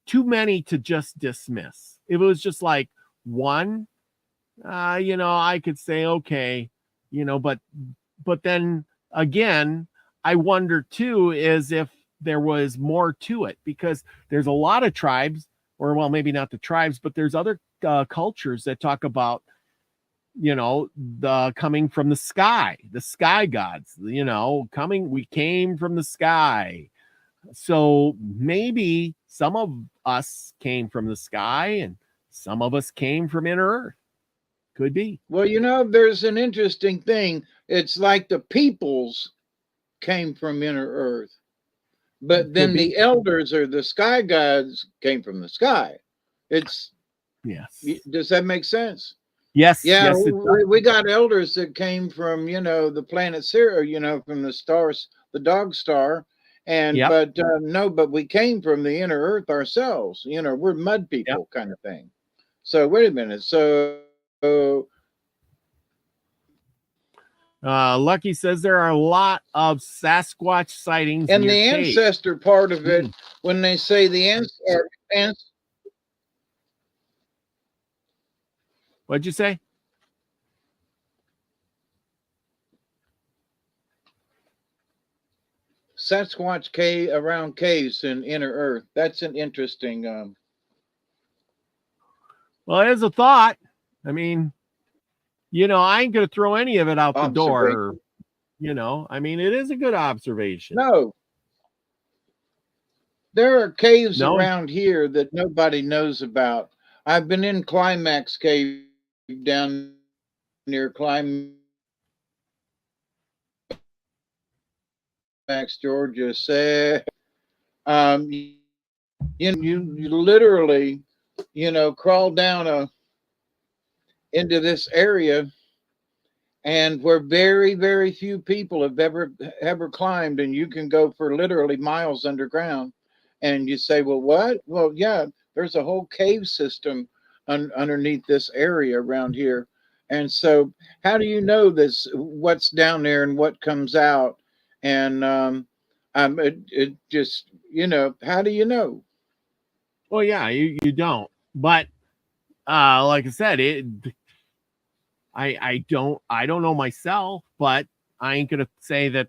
too many to just dismiss. If it was just like one, I could say, okay, but then again, I wonder too, is if there was more to it, because there's a lot of tribes, or well, maybe not the tribes, but there's other cultures that talk about, the coming from the sky gods, we came from the sky. So maybe some of us came from the sky and some of us came from inner Earth. Could be. Well, there's an interesting thing. It's like the peoples came from inner Earth, but then the elders or the sky gods came from the sky. Yes. Does that make sense? Yes. Yeah. Yes, we got elders that came from, the planet Sirius, from the stars, the dog star. And, but we came from the inner Earth ourselves. We're mud people kind of thing. So wait a minute. So Lucky says there are a lot of Sasquatch sightings. And the ancestor part of it, when they say the ancestor. What'd you say? Sasquatch cave around caves in inner Earth. That's an interesting Well, as a thought, I mean, I ain't gonna throw any of it out the door. observation. I mean, it is a good observation. No, there are caves No, around here that nobody knows about. I've been in Climax Cave down near Climax, Georgia. Say, you literally, crawl down into this area, and where very, very few people have ever climbed, and you can go for literally miles underground. And you say, well, what? Well, yeah, there's a whole cave system underneath this area around here. And so, how do you know this? What's down there and what comes out? And it just, how do you know? well, yeah, you don't. But like I said, I don't know myself, but I ain't gonna say that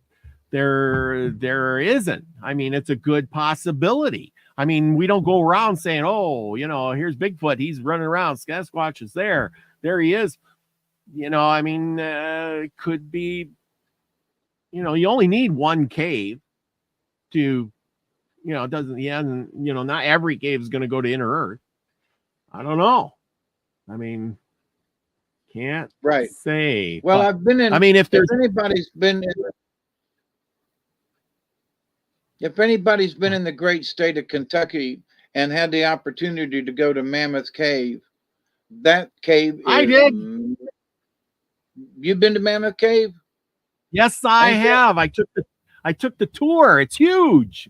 there isn't. I mean, it's a good possibility. I mean, we don't go around saying, oh, here's Bigfoot, he's running around, Sasquatch is there he is. I mean, it could be, you only need one cave to, it doesn't, not every cave is going to go to inner Earth. I don't know. I mean, can't say. Well, but, I've been in. I mean, if anybody's been in, if anybody's been in the great state of Kentucky and had the opportunity to go to Mammoth Cave, that cave is. I did. You've been to Mammoth Cave? Yes, I have. I took the tour. It's huge.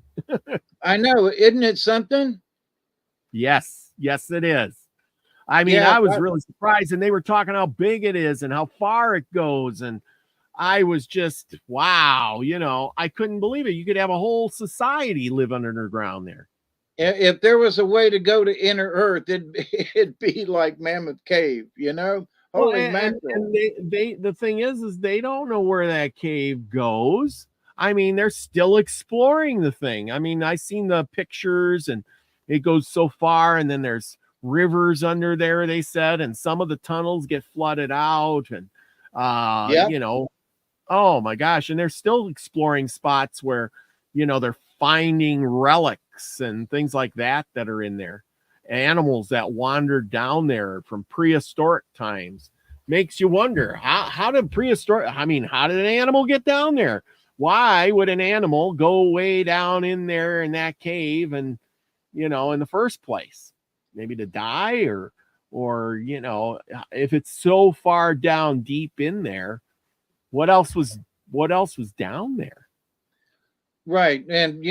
I know. Isn't it something? Yes, it is. I mean, I was really surprised, and they were talking how big it is and how far it goes, and I was just, wow, I couldn't believe it. You could have a whole society live underground there. If there was a way to go to inner Earth, it'd be like Mammoth Cave, Holy mackerel. And the thing is they don't know where that cave goes. I mean, they're still exploring the thing. I mean, I seen the pictures, and it goes so far, and then there's rivers under there, they said, and some of the tunnels get flooded out, and oh my gosh, and they're still exploring spots where they're finding relics and things like that are in there, animals that wandered down there from prehistoric times. Makes you wonder, how did an animal get down there? Why would an animal go way down in there in that cave, and in the first place? Maybe to die, or if it's so far down deep in there, what else was down there? Right. And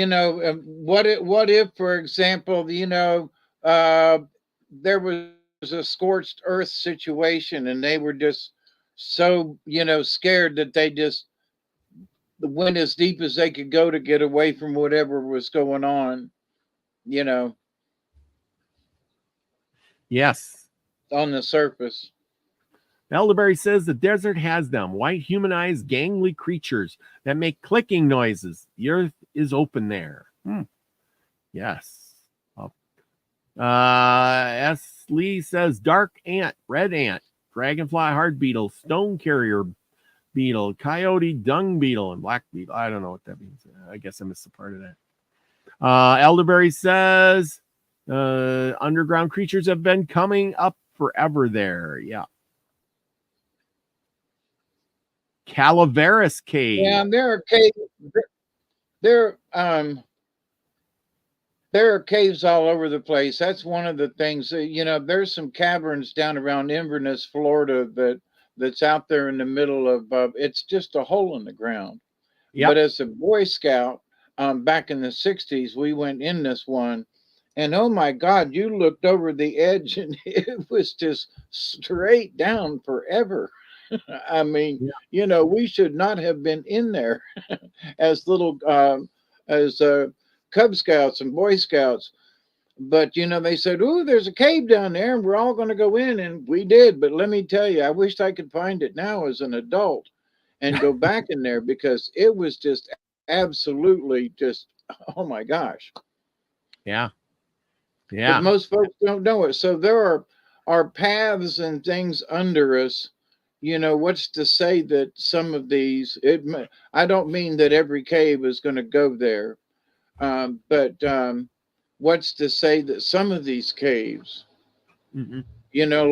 what if, for example, there was a scorched earth situation, and they were just so scared that they just went as deep as they could go to get away from whatever was going on, Yes, on the surface. Elderberry says the desert has them, white humanized gangly creatures that make clicking noises. The earth is open there. Yes. S. Lee says dark ant, red ant, dragonfly hard beetle, stone carrier beetle, coyote dung beetle, and black beetle. I don't know what that means. I guess I missed a part of that. Elderberry says underground creatures have been coming up forever there. Yeah. Calaveras Cave. Yeah, there are caves. There are caves all over the place. That's one of the things. There's some caverns down around Inverness, Florida, that's out there in the middle of. It's just a hole in the ground. Yep. But as a Boy Scout, back in the '60s, we went in this one, and oh my God, you looked over the edge, and it was just straight down forever. I mean, we should not have been in there as little Cub Scouts and Boy Scouts. But, they said, oh, there's a cave down there, and we're all going to go in. And we did. But let me tell you, I wished I could find it now as an adult and go back in there, because it was just absolutely just, oh my gosh. Yeah. But Yeah. most folks don't know it. So there are paths and things under us. What's to say that some of these, I don't mean that every cave is going to go there, but what's to say that some of these caves, Mhm.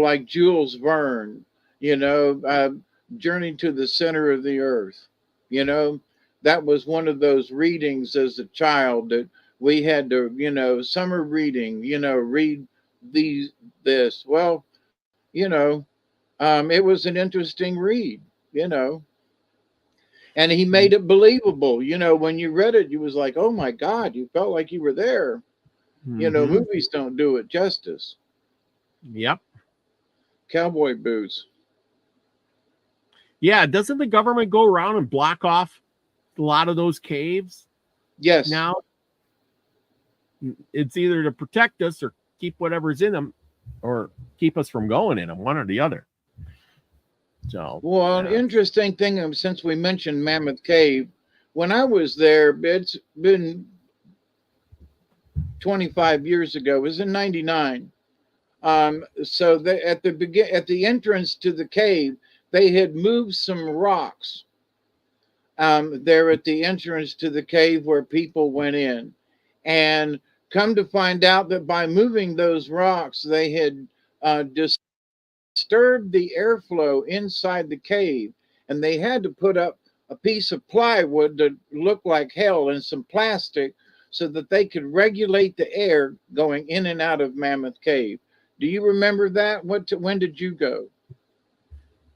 like Jules Verne, you know, uh, Journey to the Center of the Earth, you know, that was one of those readings as a child that we had to, summer reading, read these, this. Well, it was an interesting read, you know, and he made it believable. When you read it, you was like, oh my God, you felt like you were there. Mhm. Movies don't do it justice. Yep. Cowboy boots. Yeah. Doesn't the government go around and block off a lot of those caves Yes. now? It's either to protect us or keep whatever's in them, or keep us from going in them, one or the other. So, Well, an yeah. interesting thing, since we mentioned Mammoth Cave, when I was there, it's been 25 years ago. It was in '99. So at the entrance to the cave, they had moved some rocks there at the entrance to the cave where people went in, and come to find out that by moving those rocks, they had disturbed the airflow inside the cave, and they had to put up a piece of plywood that looked like hell and some plastic so that they could regulate the air going in and out of Mammoth Cave. Do you remember that? When did you go?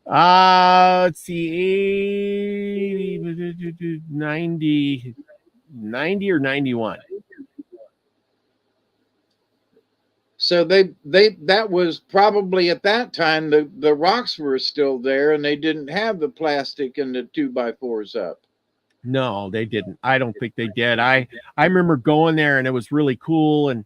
Let's see, 90, 90 or 91. So they that was probably at that time the rocks were still there and they didn't have the plastic and the 2x4s up. No, they didn't. I don't think they did. I remember going there and it was really cool. And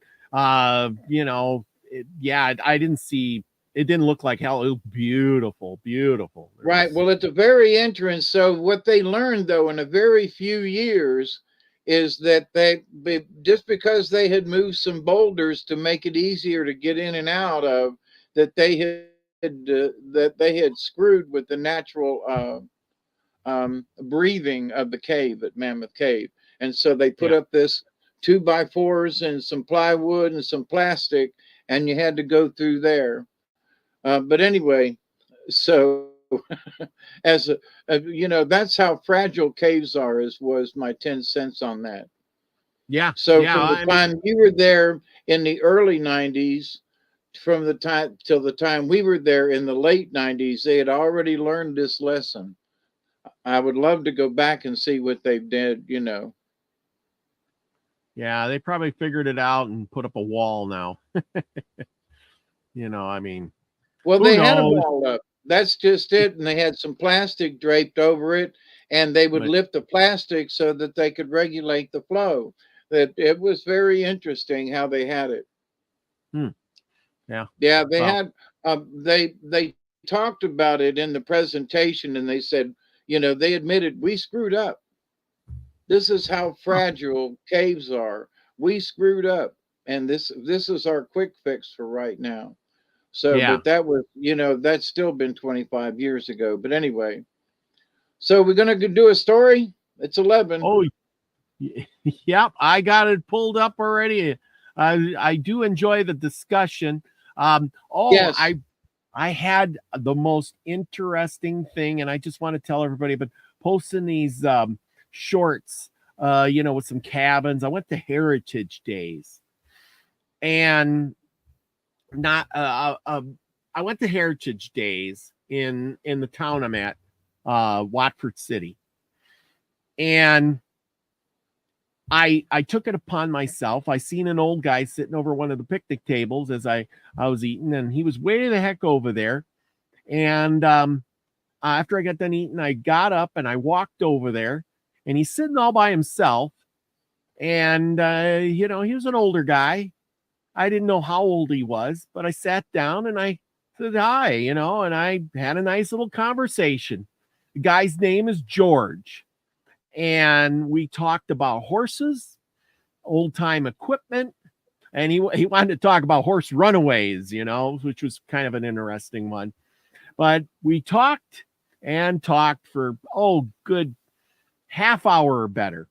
yeah, I didn't see, it didn't look like hell. It was beautiful, beautiful. Right. Well, at the very entrance, so what they learned though in a very few years is that just because they had moved some boulders to make it easier to get in and out of, that they had screwed with the natural breathing of the cave at Mammoth Cave, and so they put Yeah. up this 2x4s and some plywood and some plastic, and you had to go through there. But anyway, so as that's how fragile caves are. Was my 10 cents on that. Yeah. So Yeah. from the I mean, time you were there in the early '90s, from the time till the time we were there in the late '90s, they had already learned this lesson. I would love to go back and see what they did. yeah, they probably figured it out and put up a wall now. I mean, Well, who they had them knows? all up. That's just it. And they had some plastic draped over it, and they would But lift the plastic so that they could regulate the flow. That it was very interesting how they had it. hmm, yeah. Yeah, they Well, had. They talked about it in the presentation, and they said, they admitted we screwed up. This is how huh, fragile caves are. We screwed up, and this is our quick fix for right now. So, yeah. but that was, that's still been 25 years ago. But anyway, so we're going to do a story. It's 11. Oh, yep. I got it pulled up already. I do enjoy the discussion. Oh, Yes. I had the most interesting thing, and I just want to tell everybody, but posting these shorts, with some cabins. I went to Heritage Days, and not I went to Heritage Days in the town I'm at, Watford City, and I took it upon myself. I seen an old guy sitting over one of the picnic tables as I was eating, and he was way the heck over there. And after I got done eating, I got up and I walked over there, and he's sitting all by himself. And he was an older guy. I didn't know how old he was, but I sat down and I said hi, and I had a nice little conversation. The guy's name is George. and we talked about horses, old time equipment, and he wanted to talk about horse runaways, which was kind of an interesting one. But we talked and talked for good half hour or better.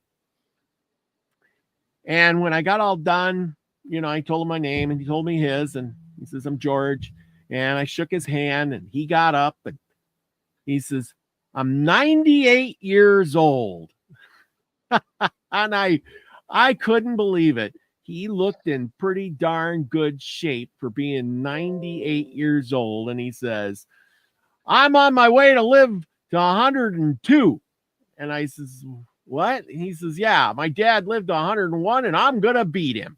And when I got all done, I told him my name and he told me his, and he says, I'm George. And I shook his hand and he got up and he says, I'm 98 years old. And I couldn't believe it. He looked in pretty darn good shape for being 98 years old. And he says, I'm on my way to live to 102. And I says, what? And he says, yeah, my dad lived to 101 and I'm going to beat him.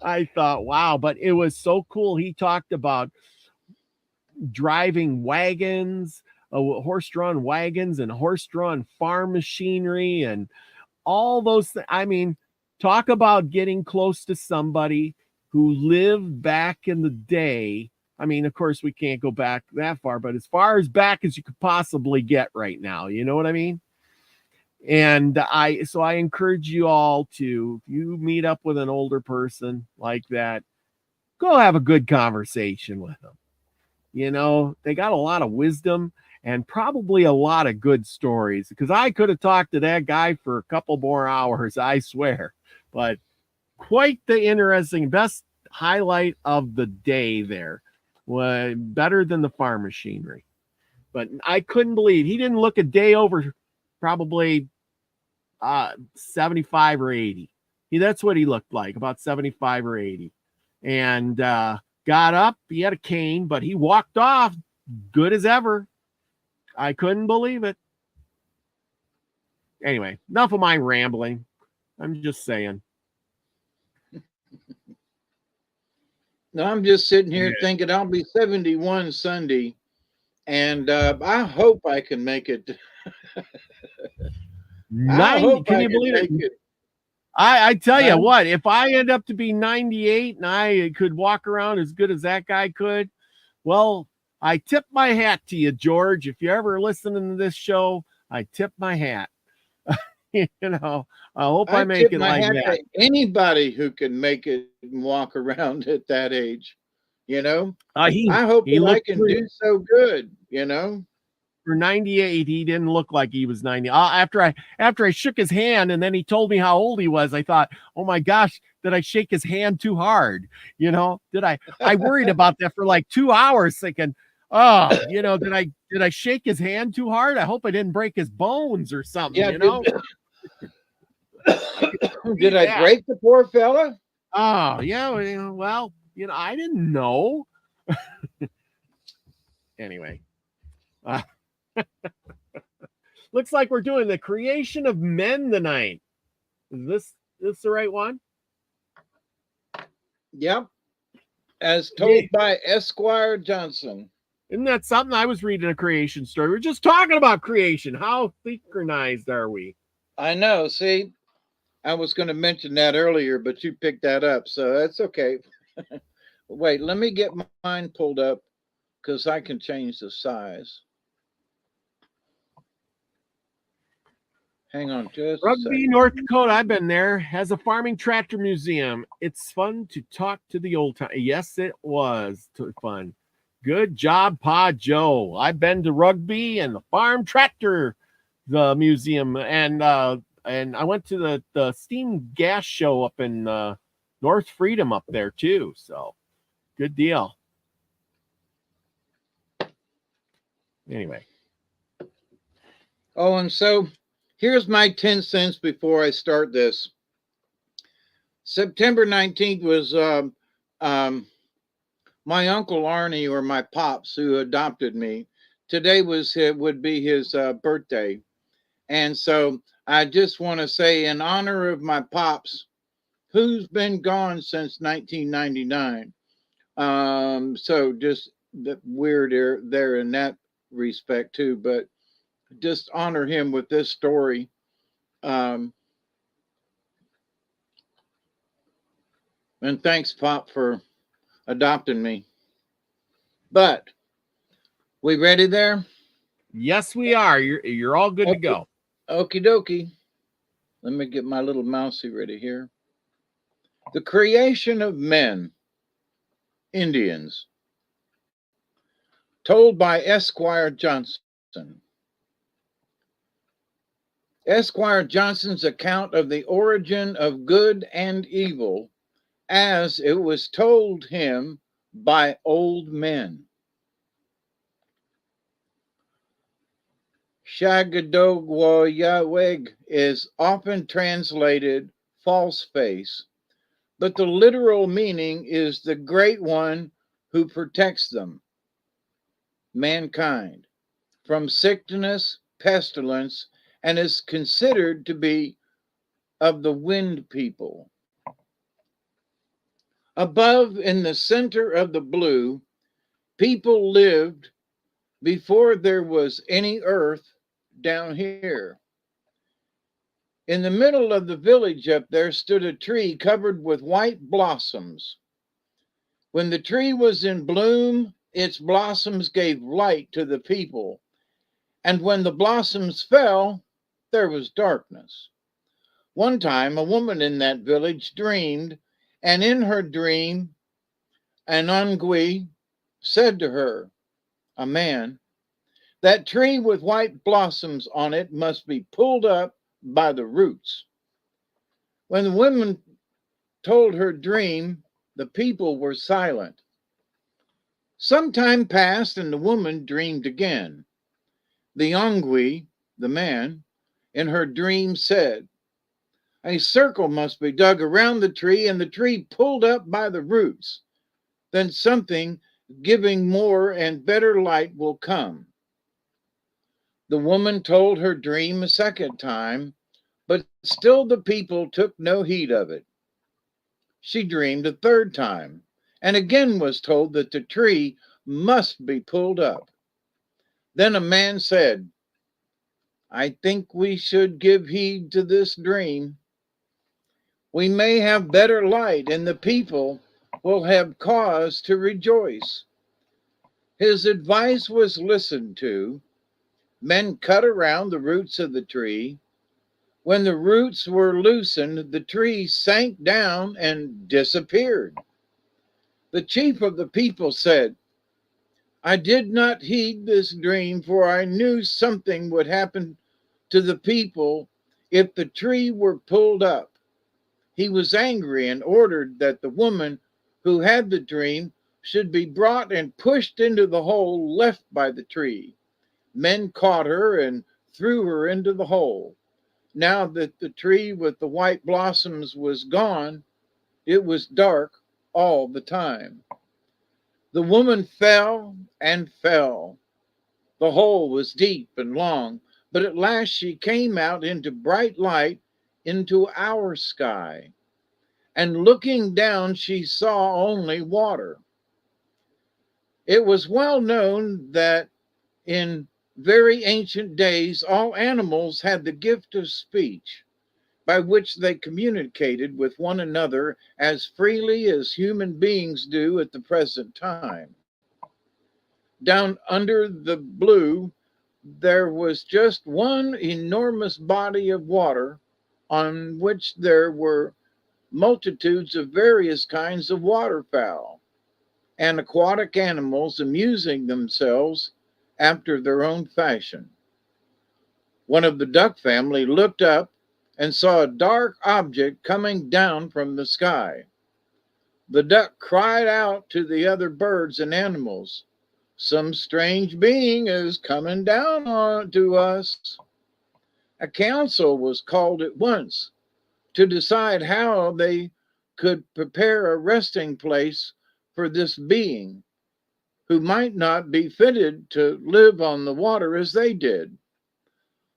I thought, wow, but it was so cool. He talked about driving wagons, horse-drawn wagons and horse-drawn farm machinery and all those things. I mean, talk about getting close to somebody who lived back in the day. I mean, of course, we can't go back that far, but as far as back as you could possibly get right now, you know what I mean? And I encourage you all to, if you meet up with an older person like that, go have a good conversation with them. They got a lot of wisdom and probably a lot of good stories, because I could have talked to that guy for a couple more hours, I swear. But quite the interesting, best highlight of the day there. Was better than the farm machinery. But I couldn't believe he didn't look a day over probably 75 or 80. That's what he looked like, about 75 or 80. And got up. He had a cane, but he walked off good as ever. I couldn't believe it. Anyway, enough of my rambling. I'm just saying. No, I'm just sitting here thinking I'll be 71 Sunday, and I hope I can make it. Can you believe it? I tell you what, if I end up to be 98 and I could walk around as good as that guy could, well, I tip my hat to you, George. If you're ever listening to this show, I tip my hat. I hope I make it like that. Anybody who can make it and walk around at that age, I hope I can do so good, For 98, he didn't look like he was 90. After I shook his hand and then he told me how old he was, I thought, oh my gosh, did I shake his hand too hard? Did I worried about that for like 2 hours thinking, did I shake his hand too hard? I hope I didn't break his bones or something, Did I break the poor fella? Oh, yeah. Well, I didn't know. Anyway. Looks like we're doing the creation of men tonight. Is this the right one? Yep. As told by Esquire Johnson. Isn't that something? I was reading a creation story. We're just talking about creation. How synchronized are we? I know. See, I was going to mention that earlier, but you picked that up, so that's okay. Wait, let me get mine pulled up because I can change the size. Hang on just Rugby, North Dakota, I've been there, has a farming tractor museum. It's fun to talk to the old time. Yes, it was fun. Good job, Pa Joe. I've been to Rugby and the farm tractor museum, and I went to the steam gas show up in North Freedom up there too. So good deal. Anyway. Oh, and so here's my 10 cents before I start this. September 19th was my Uncle Arnie, or my pops, who adopted me. Today would be his birthday. And so I just want to say, in honor of my pops, who's been gone since 1999. So just weird there in that respect too, but just honor him with this story. And thanks, Pop, for adopting me. But we ready there? Yes, we are. You're all good to go. Okie dokie. Let me get my little mousey ready here. The creation of men, Indians, told by Esquire Johnson. Esquire Johnson's account of the origin of good and evil as it was told him by old men. Shagadogwayaweg is often translated false face, but the literal meaning is the great one who protects them, mankind, from sickness, pestilence, and is considered to be of the wind people. Above, in the center of the blue, people lived before there was any earth down here. In the middle of the village up there stood a tree covered with white blossoms. When the tree was in bloom, its blossoms gave light to the people. And when the blossoms fell, there was darkness. One time, a woman in that village dreamed, and in her dream, an Angui said to her, a man, that tree with white blossoms on it must be pulled up by the roots. When the woman told her dream, the people were silent. Some time passed, and the woman dreamed again. The Angui, the man, in her dream said, a circle must be dug around the tree and the tree pulled up by the roots. Then something giving more and better light will come. The woman told her dream a second time, but still the people took no heed of it. She dreamed a third time, and again was told that the tree must be pulled up. Then a man said, I think we should give heed to this dream. We may have better light, and the people will have cause to rejoice. His advice was listened to. Men cut around the roots of the tree. When the roots were loosened, the tree sank down and disappeared. The chief of the people said, I did not heed this dream, for I knew something would happen to the people if the tree were pulled up. He was angry and ordered that the woman who had the dream should be brought and pushed into the hole left by the tree. Men caught her and threw her into the hole. Now that the tree with the white blossoms was gone, it was dark all the time. The woman fell and fell. The hole was deep and long, but at last she came out into bright light into our sky. And looking down, she saw only water. It was well known that in very ancient days, all animals had the gift of speech, by which they communicated with one another as freely as human beings do at the present time. Down under the blue, there was just one enormous body of water on which there were multitudes of various kinds of waterfowl and aquatic animals amusing themselves after their own fashion. One of the duck family looked up and saw a dark object coming down from the sky. The duck cried out to the other birds and animals, some strange being is coming down to us. A council was called at once to decide how they could prepare a resting place for this being, who might not be fitted to live on the water as they did.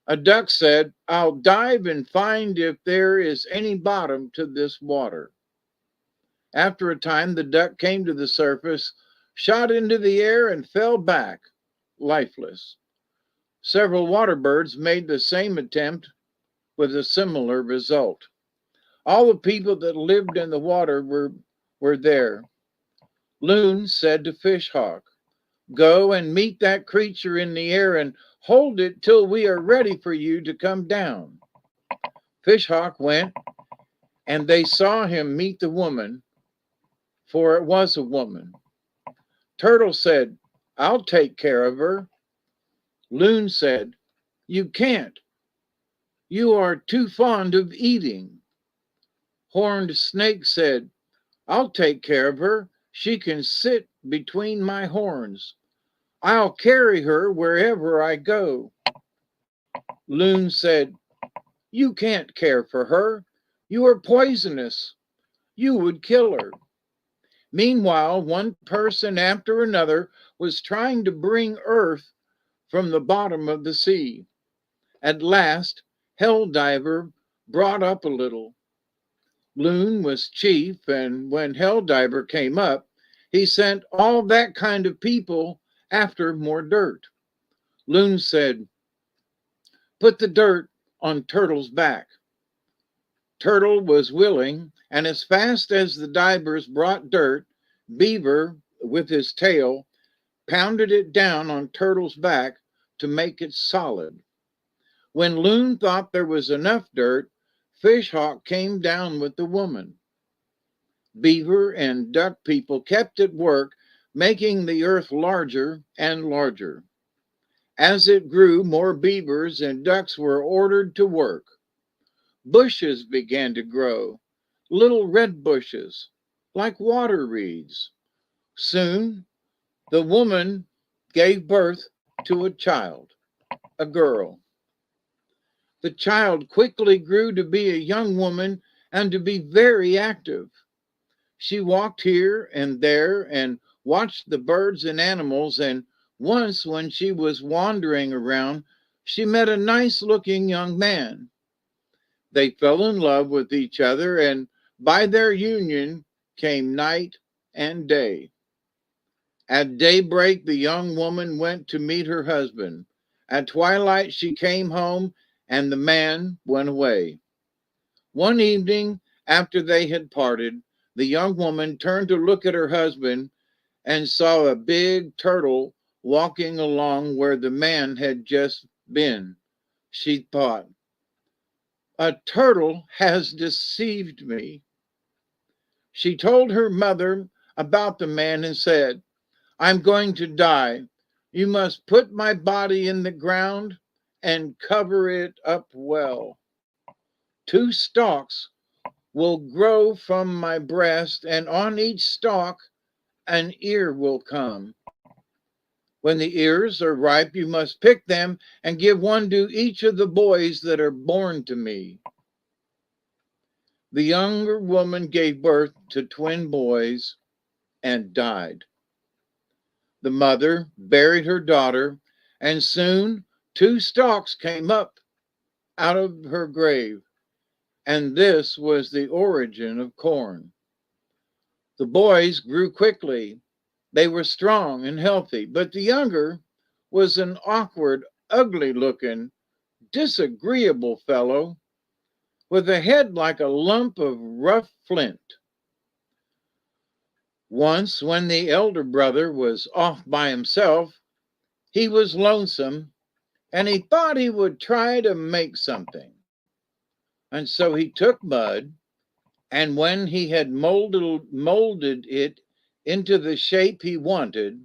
A duck said, I'll dive and find if there is any bottom to this water. After a time, the duck came to the surface, shot into the air, and fell back, lifeless. Several water birds made the same attempt with a similar result. All the people that lived in the water were there. Loon said to Fish Hawk, Go and meet that creature in the air and hold it till we are ready for you to come down. Fishhawk went, and they saw him meet the woman, for it was a woman. Turtle said, I'll take care of her. Loon said, You can't. You are too fond of eating. Horned Snake said, I'll take care of her. She can sit between my horns. I'll carry her wherever I go. Loon said, You can't care for her. You are poisonous. You would kill her. Meanwhile, one person after another was trying to bring earth from the bottom of the sea. At last, Helldiver brought up a little. Loon was chief, and when Helldiver came up, he sent all that kind of people after more dirt. Loon said, Put the dirt on Turtle's back. Turtle was willing, and as fast as the divers brought dirt, Beaver, with his tail, pounded it down on Turtle's back to make it solid. When Loon thought there was enough dirt, Fishhawk came down with the woman. Beaver and Duck people kept at work, making the earth larger and larger. As it grew, more beavers and ducks were ordered to work. Bushes began to grow, little red bushes, like water reeds. Soon, the woman gave birth to a child, a girl. The child quickly grew to be a young woman and to be very active. She walked here and there and watched the birds and animals, and once when she was wandering around, she met a nice-looking young man. They fell in love with each other, and by their union came night and day. At daybreak, the young woman went to meet her husband. At twilight, she came home, and the man went away. One evening, after they had parted, the young woman turned to look at her husband and saw a big turtle walking along where the man had just been. She thought, A turtle has deceived me. She told her mother about the man and said, I'm going to die. You must put my body in the ground and cover it up well. 2 stalks will grow from my breast, and on each stalk an ear will come. When the ears are ripe, you must pick them and give one to each of the boys that are born to me. The younger woman gave birth to twin boys and died. The mother buried her daughter, and soon 2 stalks came up out of her grave, and this was the origin of corn. The boys grew quickly. They were strong and healthy, but the younger was an awkward, ugly-looking, disagreeable fellow with a head like a lump of rough flint. Once, when the elder brother was off by himself, he was lonesome, and he thought he would try to make something. And so he took mud, and when he had molded it into the shape he wanted,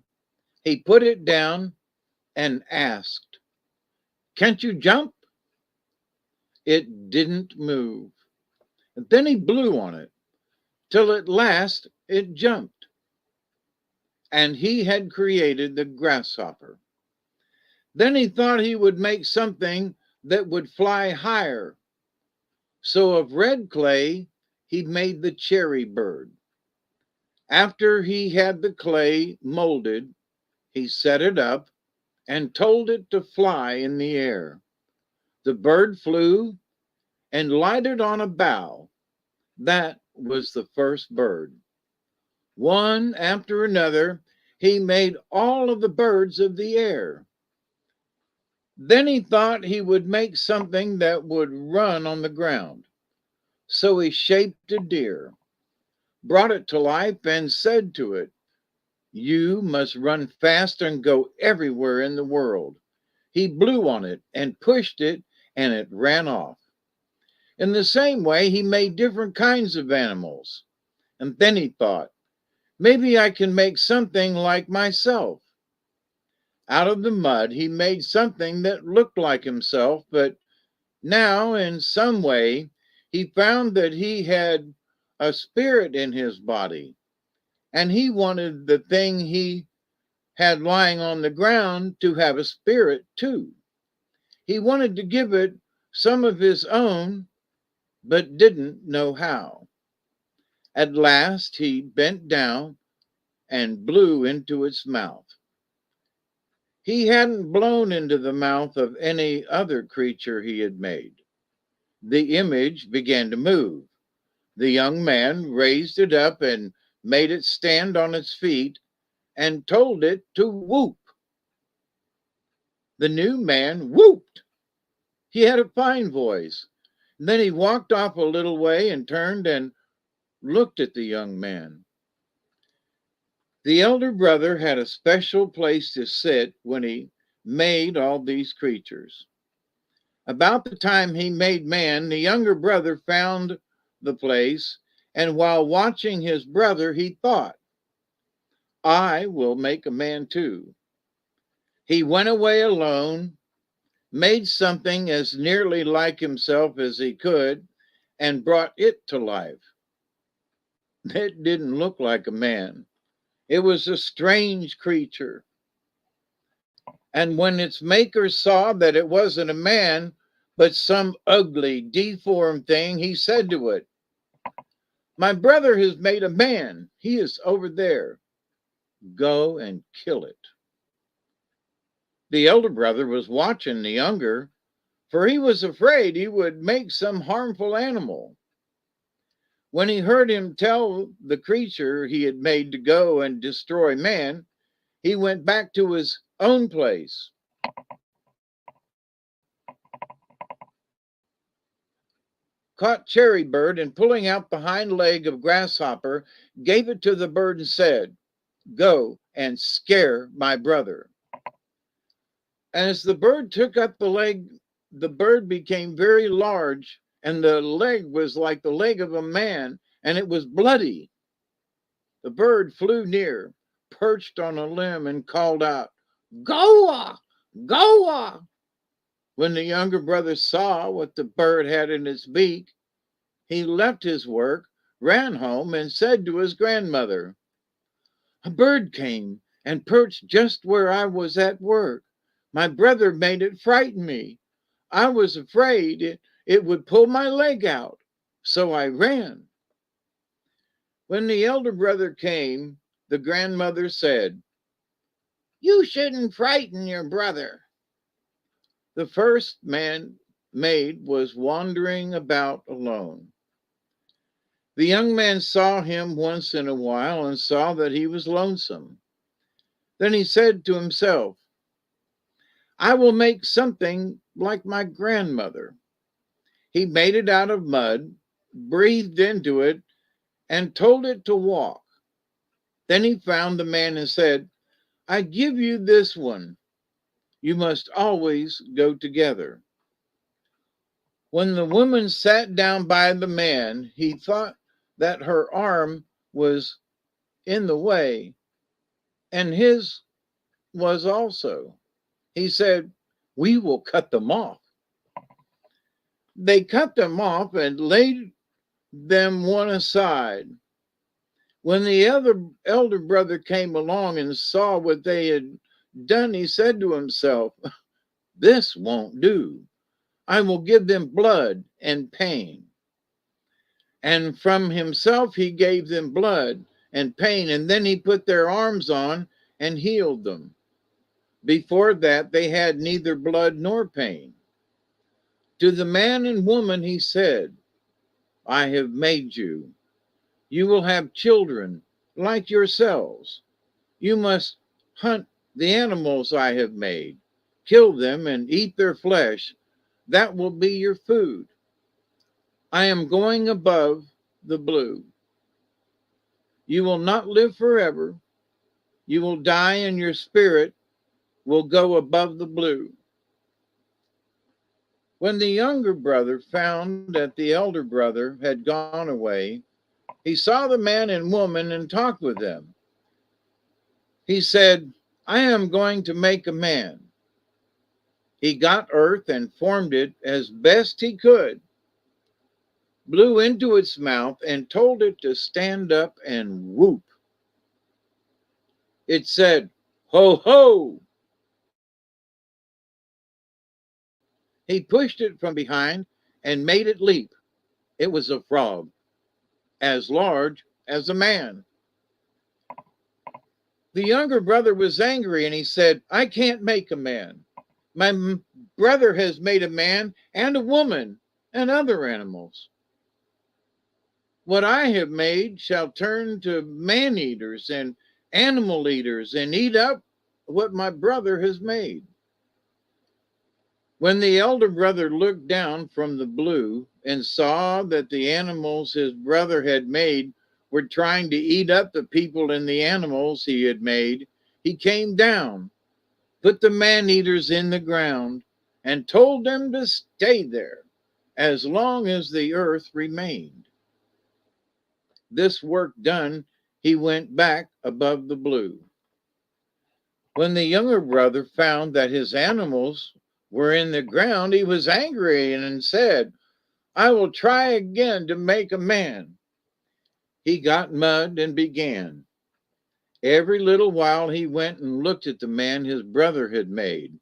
he put it down and asked, Can't you jump? It didn't move. And then he blew on it, till at last it jumped. And he had created the grasshopper. Then he thought he would make something that would fly higher. So of red clay, he made the cherry bird. After he had the clay molded, he set it up and told it to fly in the air. The bird flew and lighted on a bough. That was the first bird. One after another, he made all of the birds of the air. Then he thought he would make something that would run on the ground. So he shaped a deer, brought it to life, and said to it, You must run fast and go everywhere in the world. He blew on it and pushed it, and it ran off. In the same way, he made different kinds of animals. And then he thought, maybe I can make something like myself. Out of the mud, he made something that looked like himself, but now, in some way, he found that he had a spirit in his body, and he wanted the thing he had lying on the ground to have a spirit too. He wanted to give it some of his own, but didn't know how. At last, he bent down and blew into its mouth. He hadn't blown into the mouth of any other creature he had made. The image began to move. The young man raised it up and made it stand on its feet and told it to whoop. The new man whooped. He had a fine voice. And then he walked off a little way and turned and looked at the young man. The elder brother had a special place to sit when he made all these creatures. About the time he made man, the younger brother found the place, and while watching his brother, he thought, I will make a man too. He went away alone, made something as nearly like himself as he could, and brought it to life. It didn't look like a man. It was a strange creature. And when its maker saw that it wasn't a man, but some ugly, deformed thing, he said to it, my brother has made a man. He is over there. Go and kill it. The elder brother was watching the younger, for he was afraid he would make some harmful animal. When he heard him tell the creature he had made to go and destroy man, he went back to his own place. Caught cherry bird and pulling out the hind leg of grasshopper, gave it to the bird and said, go and scare my brother. As the bird took up the leg, the bird became very large, and the leg was like the leg of a man, and it was bloody. The bird flew near, perched on a limb, and called out, Goa! Goa! When the younger brother saw what the bird had in its beak, he left his work, ran home, and said to his grandmother, a bird came and perched just where I was at work. My brother made it frighten me. I was afraid it would pull my leg out, so I ran. When the elder brother came, the grandmother said, you shouldn't frighten your brother. The first man maid was wandering about alone. The young man saw him once in a while and saw that he was lonesome. Then he said to himself, I will make something like my grandmother. He made it out of mud, breathed into it, and told it to walk. Then he found the man and said, I give you this one. You must always go together. When the woman sat down by the man, he thought that her arm was in the way, and his was also. He said, we will cut them off. They cut them off and laid them one aside. When the elder brother came along and saw what they had done, he said to himself, this won't do. I will give them blood and pain. And from himself he gave them blood and pain, and then he put their arms on and healed them. Before that, they had neither blood nor pain. To the man and woman he said, I have made you. You will have children like yourselves. You must hunt the animals I have made, kill them and eat their flesh. That will be your food. I am going above the blue. You will not live forever. You will die and your spirit will go above the blue. When the younger brother found that the elder brother had gone away, he saw the man and woman and talked with them. He said, I am going to make a man. He got earth and formed it as best he could, blew into its mouth, and told it to stand up and whoop. It said, Ho, ho! He pushed it from behind and made it leap. It was a frog, as large as a man. The younger brother was angry and he said, I can't make a man. My brother has made a man and a woman and other animals. What I have made shall turn to man eaters and animal eaters and eat up what my brother has made. When the elder brother looked down from the blue and saw that the animals his brother had made were trying to eat up the people and the animals he had made, he came down, put the man eaters in the ground, and told them to stay there as long as the earth remained. This work done, he went back above the blue. When the younger brother found that his animals were in the ground, he was angry and said, I will try again to make a man. He got mud and began. Every little while he went and looked at the man his brother had made.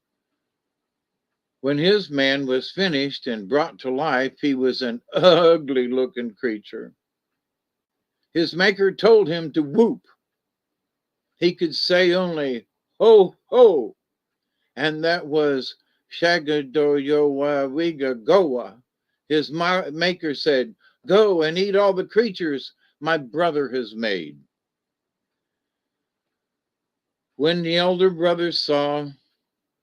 When his man was finished and brought to life, he was an ugly looking creature. His maker told him to whoop. He could say only, ho, ho, and that was Shagadoyowawiga Goa. His maker said, go and eat all the creatures my brother has made. When the elder brother saw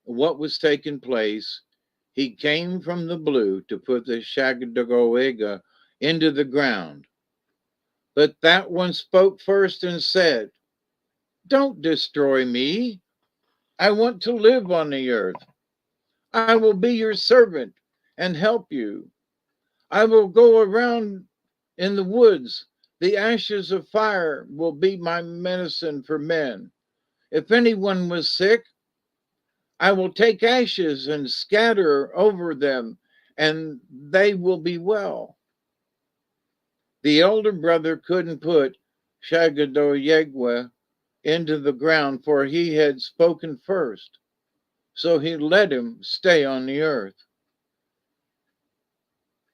what was taking place, he came from the blue to put the Shagadogoega into the ground. But that one spoke first and said, don't destroy me. I want to live on the earth. I will be your servant and help you. I will go around in the woods. The ashes of fire will be my medicine for men. If anyone was sick, I will take ashes and scatter over them, and they will be well. The elder brother couldn't put Shagadoyegwa into the ground, for he had spoken first. So he let him stay on the earth.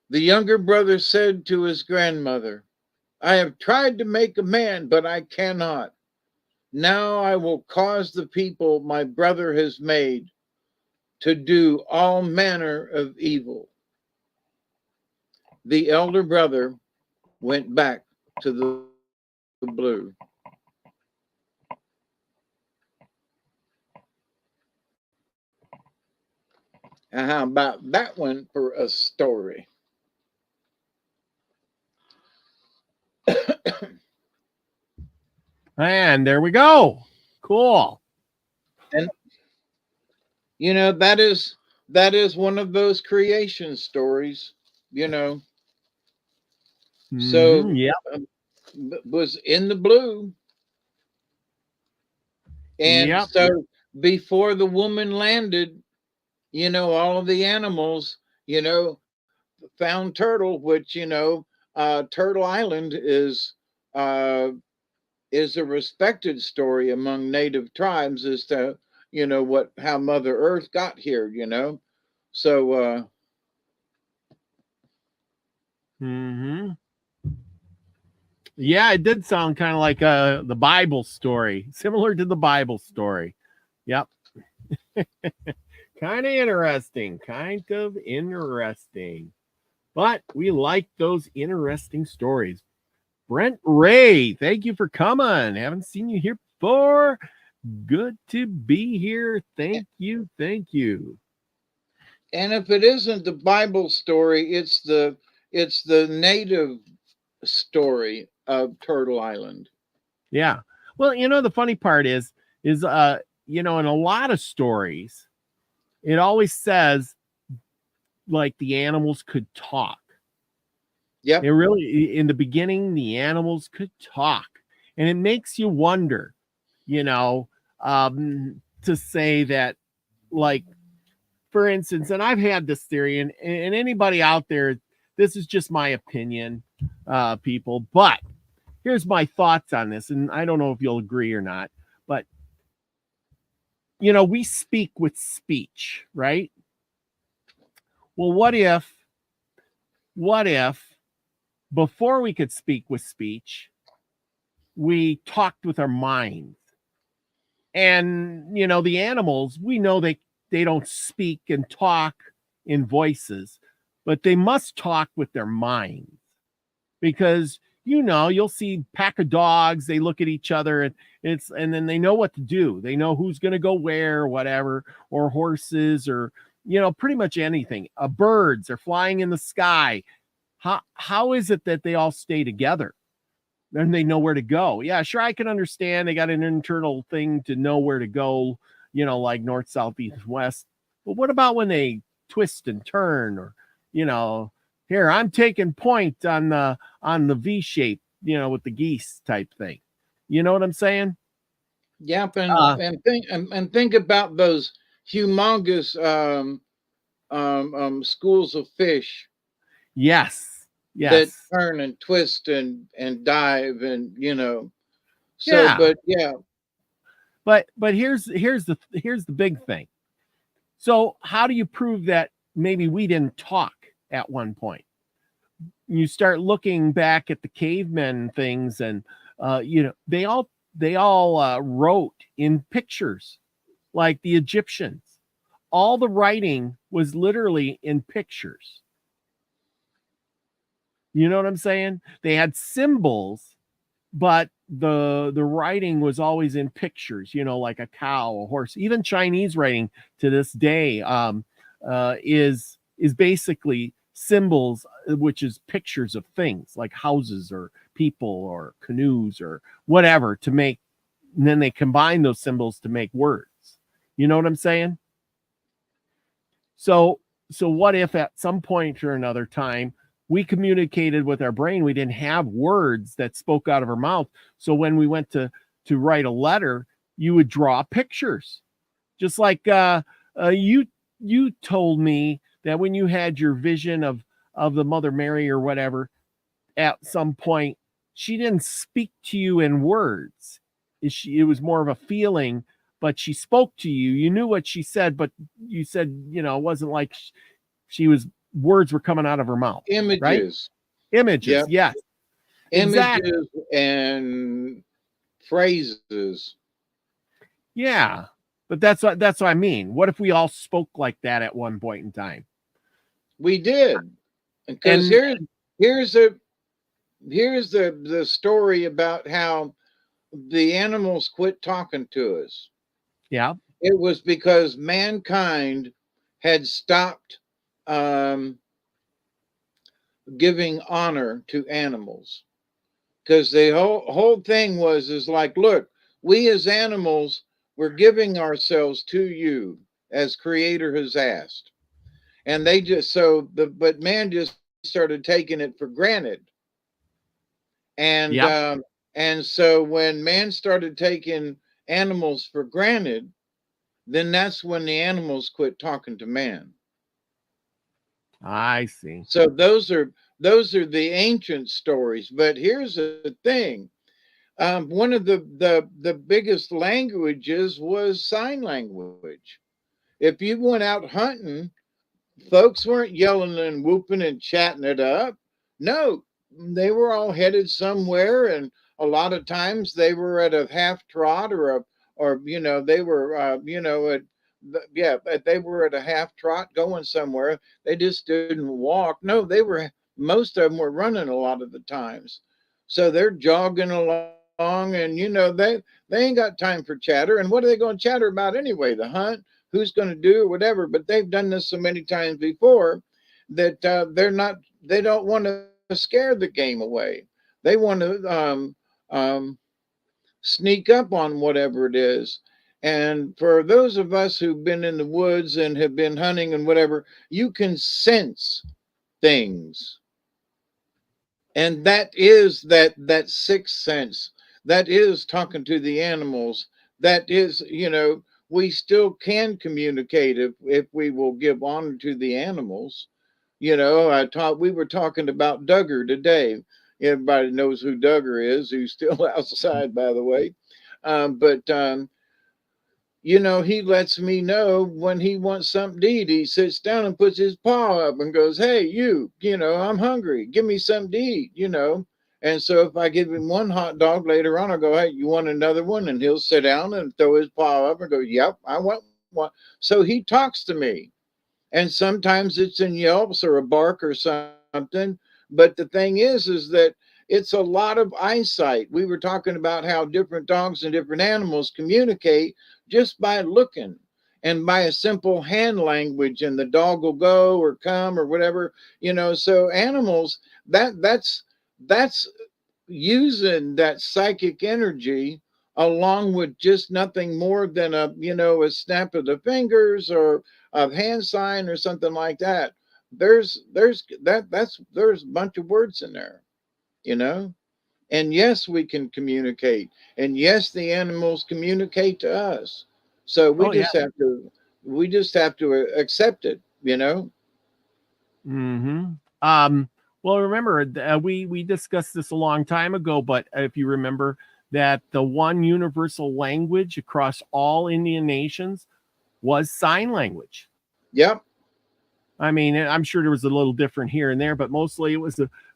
The younger brother said to his grandmother, I have tried to make a man, but I cannot. Now I will cause the people my brother has made to do all manner of evil. The elder brother went back to the blue. And how about that one for a story? And there we go. Cool. And that is one of those creation stories, So Yeah. Was in the blue. And Yep. so before the woman landed, all of the animals, found Turtle, which, Turtle Island is a respected story among native tribes as to, how Mother Earth got here, So Yeah, it did sound kind of like the Bible story, similar to the Bible story. Yep. Kind of interesting. But we like those interesting stories. Brent Ray, thank you for coming. Haven't seen you here before. Good to be here. Thank you. And if it isn't the Bible story, it's the native story of Turtle Island. Yeah. Well, the funny part is in a lot of stories, it always says like the animals could talk. Yep. It really, in the beginning, the animals could talk, and it makes you wonder, you know, to say that, like, for instance, and I've had this theory, and anybody out there, this is just my opinion, people, but here's my thoughts on this, and I don't know if you'll agree or not, but we speak with speech, right? Well, what if before we could speak with speech, we talked with our minds? And the animals, we know they don't speak and talk in voices, but they must talk with their minds, because you'll see pack of dogs, they look at each other, and then they know what to do. They know who's going to go where, or whatever, or horses, or pretty much anything. Birds are flying in the sky. How is it that they all stay together? Then they know where to go. Yeah, sure, I can understand they got an internal thing to know where to go, like north, south, east, west. But what about when they twist and turn, or here, I'm taking point on the V shape, with the geese type thing. You know what I'm saying? Yep. And think about those humongous schools of fish Yes. that Yes. turn and twist and dive, and so, Yeah. but yeah. But here's the big thing. So how do you prove that maybe we didn't talk at one point? You start looking back at the cavemen things, and they all wrote in pictures, like the Egyptians. All the writing was literally in pictures. You know what I'm saying? They had symbols, but the writing was always in pictures, like a cow, a horse. Even Chinese writing to this day is basically symbols, which is pictures of things like houses or people or canoes or whatever, and then they combine those symbols to make words. You know what I'm saying? So what if at some point or another time we communicated with our brain? We didn't have words that spoke out of our mouth. So when we went to write a letter, you would draw pictures. Just like you told me that when you had your vision of the Mother Mary or whatever, at some point, she didn't speak to you in words. It was more of a feeling, but she spoke to you. You knew what she said, but you said, it wasn't like words were coming out of her mouth. Images. Right? Images. Yep. Yes. Exactly. Images and phrases. Yeah. But that's what I mean. What if we all spoke like that at one point in time? We did. Because here's the story about how the animals quit talking to us. Yeah. It was because mankind had stopped giving honor to animals. Because the whole thing is like, look, we as animals, we're giving ourselves to you as Creator has asked. And they just but man just started taking it for granted. And Yep. and so when man started taking animals for granted, then that's when the animals quit talking to man. I see. So those are the ancient stories. But here's the thing: one of the biggest languages was sign language. If you went out hunting, folks weren't yelling and whooping and chatting it up. No, they were all headed somewhere, and a lot of times they were at a half trot, or they were they were at a half trot going somewhere. They just didn't walk. No, most of them were running a lot of the times. So they're jogging along, and they ain't got time for chatter. And what are they going to chatter about anyway? The hunt, who's going to do or whatever. But they've done this so many times before that they don't want to scare the game away. They want to sneak up on whatever it is. And for those of us who've been in the woods and have been hunting and whatever, you can sense things. And that is that sixth sense. That is talking to the animals. That is, we still can communicate if we will give honor to the animals. We were talking about Duggar today. Everybody knows who Duggar is, who's still outside, by the way. But he lets me know when he wants something to eat. He sits down and puts his paw up and goes, "Hey, I'm hungry. Give me something to eat. And so if I give him one hot dog later on, I'll go, "Hey, you want another one?" And he'll sit down and throw his paw up and go, "Yep, I want one." So he talks to me. And sometimes it's in yelps or a bark or something. But the thing is that it's a lot of eyesight. We were talking about how different dogs and different animals communicate just by looking and by a simple hand language, and the dog will go or come or whatever. So animals, that's using that psychic energy along with just nothing more than a snap of the fingers or a hand sign or something like that. There's a bunch of words in there, you know and yes, we can communicate, and yes, the animals communicate to us. So we Oh yeah. just have to accept it. Mm-hmm. Well, remember, we discussed this a long time ago, but if you remember that the one universal language across all Indian nations was sign language. Yep. I mean, I'm sure there was a little different here and there, but mostly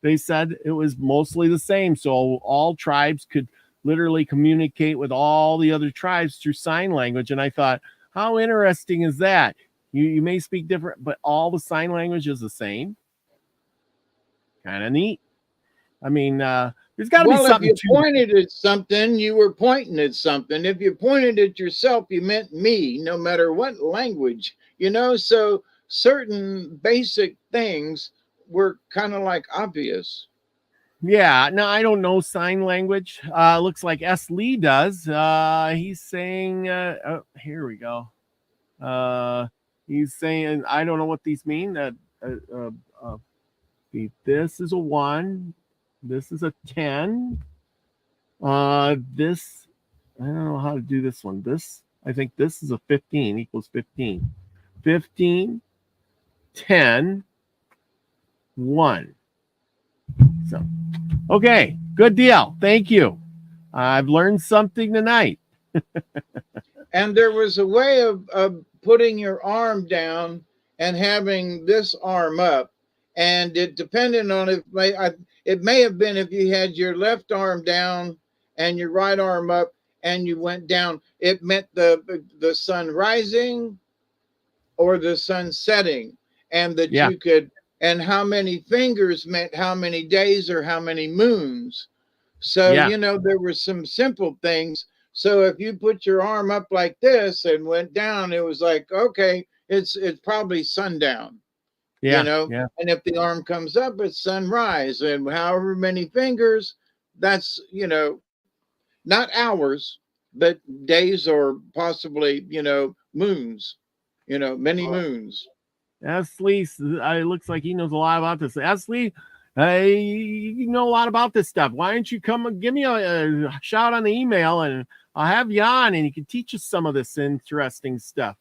they said it was mostly the same. So all tribes could literally communicate with all the other tribes through sign language. And I thought, how interesting is that? You may speak different, but all the sign language is the same. Kind of neat. I mean, there's got to be Well, if something you to. pointed at something, you were pointing at something. If you pointed at yourself, you meant me, no matter what language. So certain basic things were kind of like obvious. Yeah, no, I don't know sign language. Looks like S. Lee does. He's saying, oh, here we go. He's saying, I don't know what these mean. Uh, this is a 1. This is a 10. This, I don't know how to do this one. I think this is a 15 equals 15. 15, 10, 1. So, okay, good deal. Thank you. I've learned something tonight. And there was a way of putting your arm down and having this arm up. And it depended on it may have been if you had your left arm down and your right arm up and you went down, it meant the sun rising or the sun setting, and that Yeah. you could, and how many fingers meant how many days or how many moons. So, Yeah. there were some simple things. So if you put your arm up like this and went down, it was like, okay, it's probably sundown, Yeah. Yeah. and if the arm comes up, it's sunrise. And however many fingers, that's, not hours, but days or possibly, moons, many moons. S. Lee, it looks like he knows a lot about this. S. Lee, you know a lot about this stuff. Why don't you come and give me a shout on the email, and I'll have you on, and you can teach us some of this interesting stuff.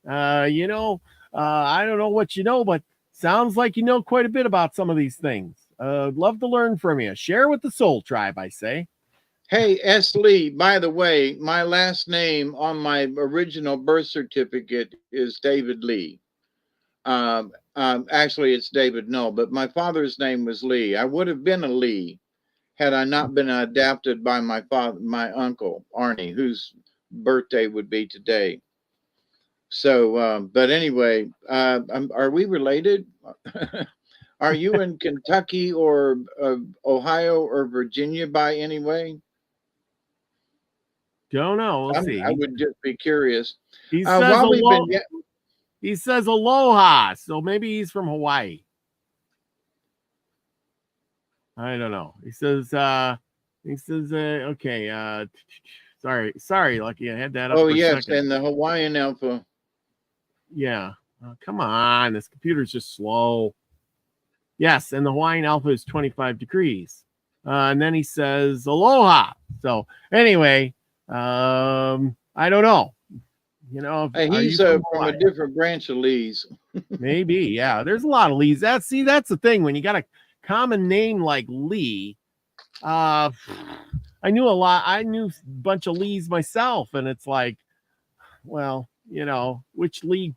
I don't know what you know, but sounds like you know quite a bit about some of these things. Love to learn from you. Share with the Soul Tribe, I say. Hey, S. Lee, by the way, my last name on my original birth certificate is David Lee. Actually, it's David Null, but my father's name was Lee. I would have been a Lee had I not been adopted by my uncle, Arnie, whose birthday would be today. So, but anyway, are we related? Are you in Kentucky or Ohio or Virginia by any way? Don't know. We'll see. I would just be curious. He says While we've aloha. been, He says aloha, so maybe he's from Hawaii. I don't know. He says He says, okay, sorry, Lucky, I had that up Oh, for a yes, second. and the Hawaiian Alpha. Yeah. Come on, this computer's just slow. Yes, and the Hawaiian Alpha is 25 degrees. And then he says, aloha. So anyway, I don't know. Are He's you from from a Hawaii? different branch of Lee's. Maybe, yeah. There's a lot of Lees. That's the thing. When you got a common name like Lee, I knew a lot. I knew a bunch of Lees myself, and it's like, well, which Lee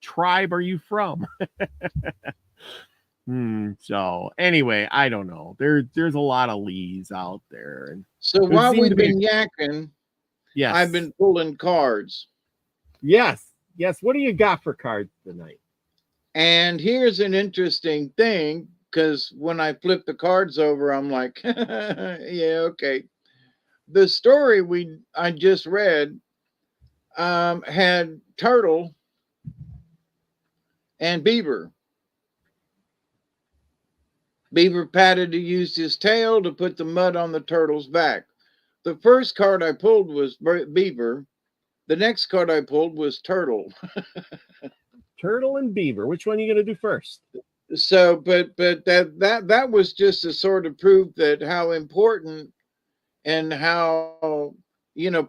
tribe are you from? So anyway, I don't know. There's a lot of Lees out there, and So there while seem to we've be. been yakking, Yes, I've been pulling cards. yes. What do you got for cards tonight? And here's an interesting thing, because when I flip the cards over, I'm like, yeah, okay. The story I just read had turtle and beaver. Beaver patted to use his tail to put the mud on the turtle's back. The first card I pulled was beaver. The next card I pulled was turtle. Turtle and beaver. Which one are you going to do first? So, but that was just to sort of prove that how important and how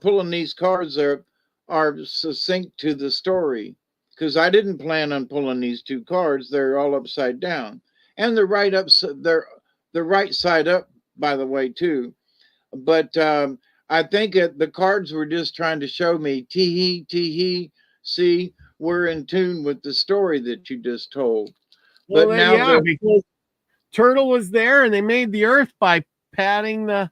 pulling these cards are succinct to the story, because I didn't plan on pulling these two cards. They're all upside down, and they're the right side up, by the way, too. But I think the cards were just trying to show me, tee see, we're in tune with the story that you just told. Well, But now because turtle was there, and they made the earth by patting the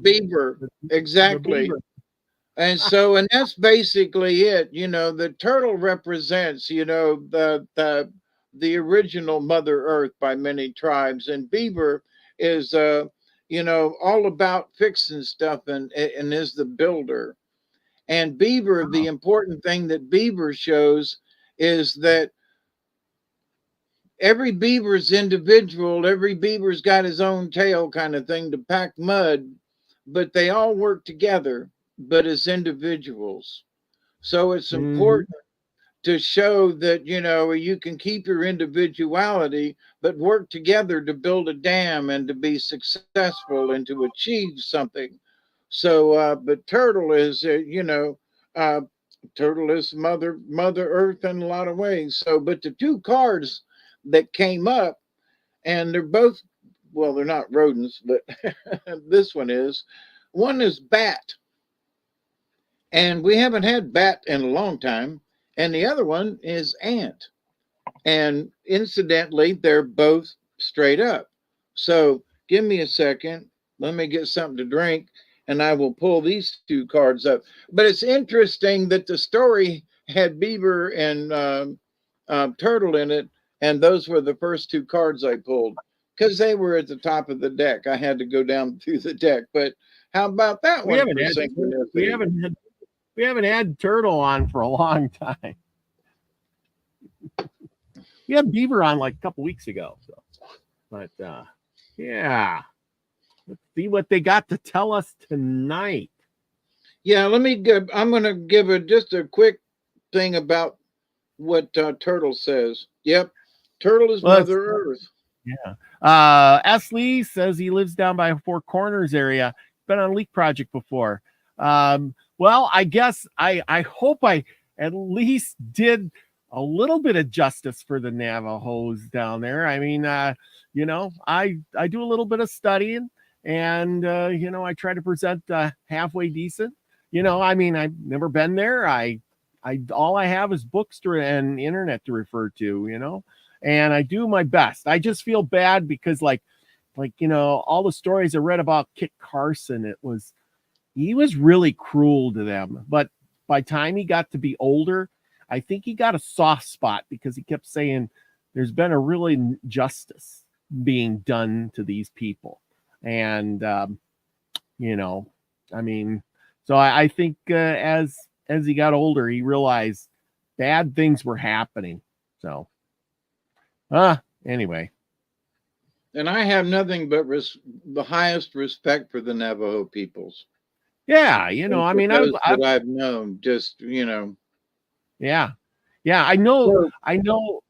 beaver, exactly. The beaver. And that's basically it. The turtle represents, the original Mother Earth by many tribes, and beaver is all about fixing stuff and is the builder. And beaver, the important thing that beaver shows is that every beaver's individual, every beaver's got his own tail kind of thing to pack mud, but they all work together, but as individuals. So it's important to show that, you can keep your individuality, but work together to build a dam and to be successful and to achieve something. So, but turtle is, turtle is mother earth in a lot of ways. So, but the two cards that came up, and they're both, well, they're not rodents, but this one is bat, and we haven't had bat in a long time, and the other one is ant, and incidentally they're both straight up. So give me a second, let me get something to drink, and I will pull these two cards up. But it's interesting that the story had beaver and turtle in it, and those were the first two cards I pulled because they were at the top of the deck. I had to go down through the deck. But how about that one for synchronicity? We haven't had turtle on for a long time. We had beaver on like a couple weeks ago. So, but yeah, let's see what they got to tell us tonight. Yeah, I'm going to give just a quick thing about what turtle says. Yep, turtle is Mother Earth. Yeah. S. Lee says he lives down by Four Corners area. Been on a leak project before. Well, I guess I hope I at least did a little bit of justice for the Navajos down there. I mean, I do a little bit of studying, and I try to present halfway decent. I mean, I've never been there. I all I have is books and internet to refer to, and I do my best. I just feel bad because like all the stories I read about Kit Carson, he was really cruel to them. But by the time he got to be older, I think he got a soft spot because he kept saying there's been a really justice being done to these people. And, I mean, so I think as he got older, he realized bad things were happening. So, anyway. And I have nothing but the highest respect for the Navajo peoples. Yeah, you know, And I for mean, those that I've known, just, yeah, yeah, So, I know,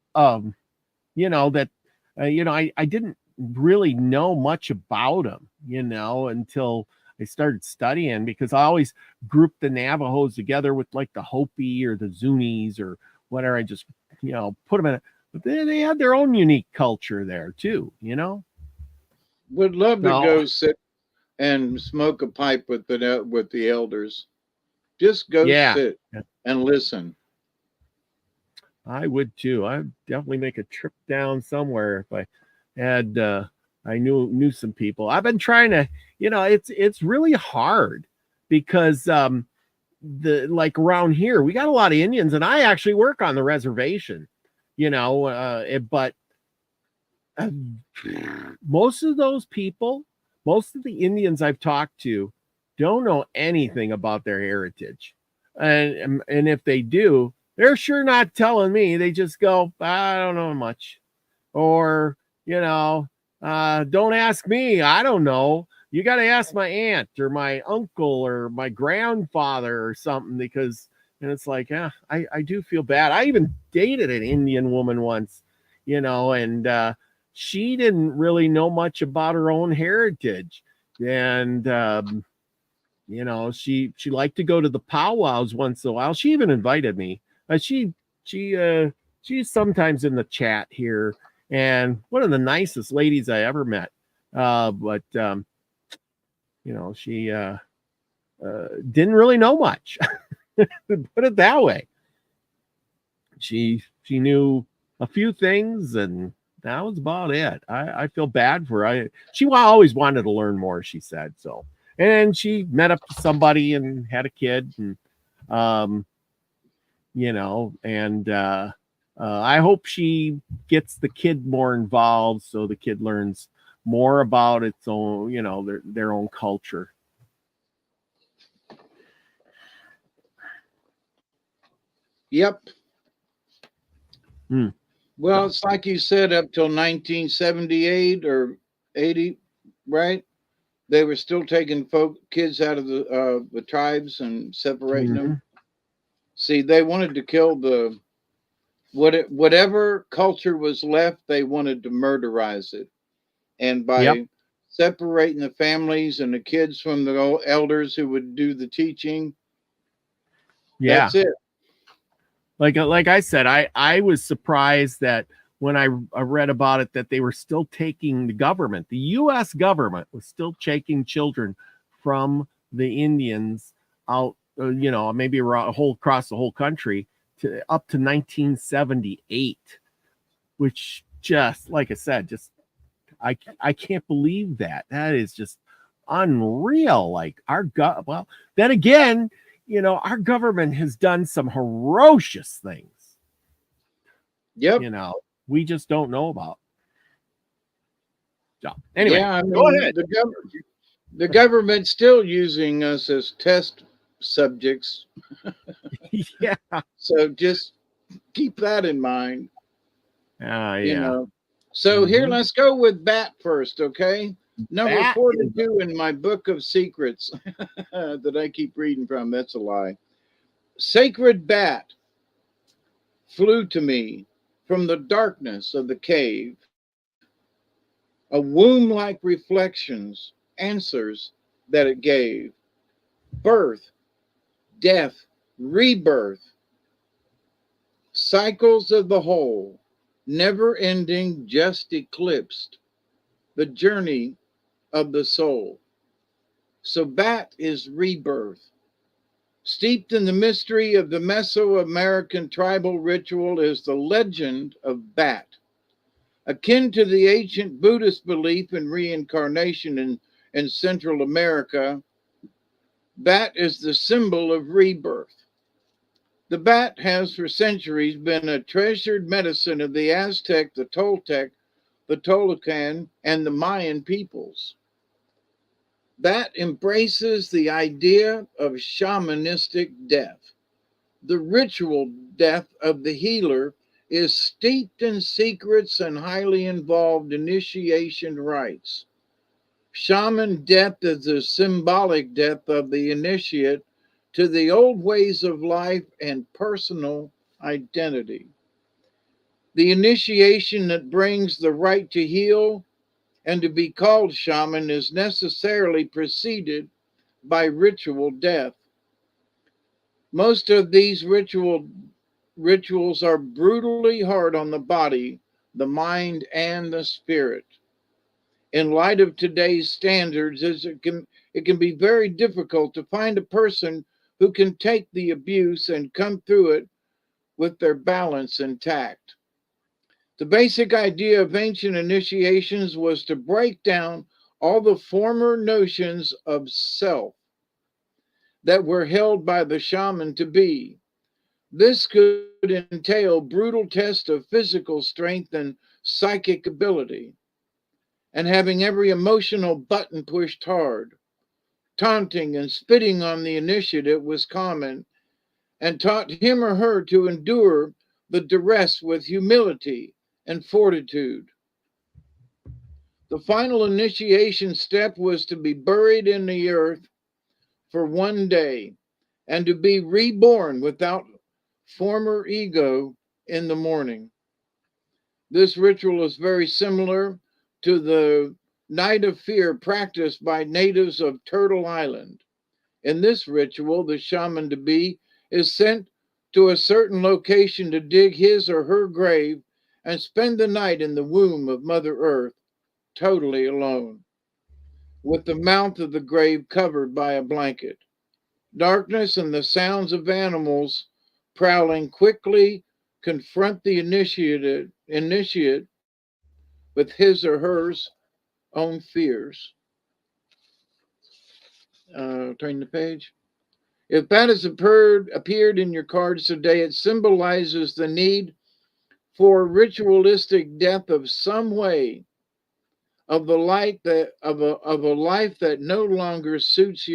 you know, that, you know, I didn't really know much about them, you know, until I started studying, because I always grouped the Navajos together with like the Hopi or the Zunis or whatever. I just, you know, put them in but they had their own unique culture there too, you know? would love to So, go sit and smoke a pipe with the elders. Just go yeah, sit and listen. I would too. I'd definitely make a trip down somewhere if I had I knew some people. I've been trying to, you know, it's really hard because the like around here we got a lot of Indians, and I actually work on the reservation, you know, but uh, most of those people, most of the Indians I've talked to don't know anything about their heritage. And if they do, they're sure not telling me. They just go, I don't know much. Or, you know, don't ask me. I don't know. You got to ask my aunt or my uncle or my grandfather or something, because, and it's like, yeah, I do feel bad. I even dated an Indian woman once, you know, and she didn't really know much about her own heritage. And, you know, she liked to go to the powwows once in a while. She even invited me. She she's sometimes in the chat here, and one of the nicest ladies I ever met. But you know, she didn't really know much. Put it that way. She knew a few things, and that was about it. I feel bad for her. She always wanted to learn more, she said. So, and she met up to somebody and had a kid, and um you know, and I hope she gets the kid more involved so the kid learns more about its own, you know, their own culture. Yep. Hmm. Well, So, it's like you said, up till 1978 or 80, right? They were still taking kids out of the tribes and separating them. mhm. See, they wanted to kill whatever culture was left. They wanted to murderize it, and Yep. by separating the families and the kids from the elders who would do the teaching, Yeah. that's it. Like I said, I was surprised that when I read about it, that they were still taking the U.S. government was still taking children from the Indians out, you know, maybe around across the whole country to up to 1978, which just like I said, just I can't believe that. That is just unreal. Like well, then again, you know, our government has done some ferocious things, Yep. you know, we just don't know about. So anyway, Yeah, I go mean ahead. the government's still using us as test subjects, Yeah. so just keep that in mind. You Yeah. know. So here, Mm-hmm. let's go with bat first, okay? Number That is 42 in my book of secrets that I keep reading from. That's a lie. Sacred bat flew to me from the darkness of the cave. A womb like reflections, answers that it gave. Birth, death, rebirth, cycles of the whole, never ending, just eclipsed, the journey of the soul. So, bat is rebirth. Steeped in the mystery of the Mesoamerican tribal ritual is the legend of bat, akin to the ancient Buddhist belief in reincarnation in Central America. Bat is the symbol of rebirth. The bat has for centuries been a treasured medicine of the Aztec, the Toltec, the Tolucan, and the Mayan peoples. Bat embraces the idea of shamanistic death, the ritual death of the healer is steeped in secrets and highly involved initiation rites. Shaman death is the symbolic death of the initiate to the old ways of life and personal identity. The initiation that brings the right to heal and to be called shaman is necessarily preceded by ritual death. Most of these rituals are brutally hard on the body, the mind, and the spirit. In light of today's standards, it can be very difficult to find a person who can take the abuse and come through it with their balance intact. The basic idea of ancient initiations was to break down all the former notions of self that were held by the shaman to be. This could entail brutal tests of physical strength and psychic ability, and having every emotional button pushed hard. Taunting and spitting on the initiative was common and taught him or her to endure the duress with humility and fortitude. The final initiation step was to be buried in the earth for one day and to be reborn without former ego in the morning. This ritual is very similar to the Night of Fear practiced by natives of Turtle Island. In this ritual, the shaman to be is sent to a certain location to dig his or her grave and spend the night in the womb of Mother Earth, totally alone, with the mouth of the grave covered by a blanket. Darkness and the sounds of animals prowling quickly confront the initiate with his or hers own fears. Turn the page. If that has appeared in your cards today, it symbolizes the need for ritualistic death of some way of the light that of a life that no longer suits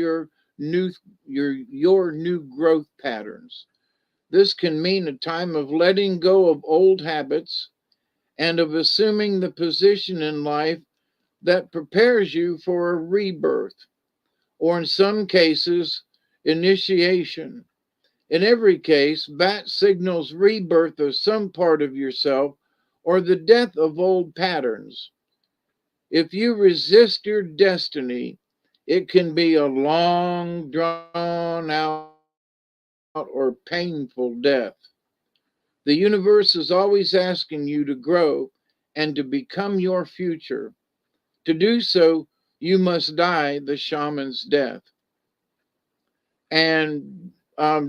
new your new growth patterns. This can mean a time of letting go of old habits and of assuming the position in life that prepares you for a rebirth, or in some cases, initiation. In every case, bat signals rebirth of some part of yourself or the death of old patterns. If you resist your destiny, it can be a long, drawn out, or painful death. The universe is always asking you to grow and to become your future. To do so, you must die the shaman's death. And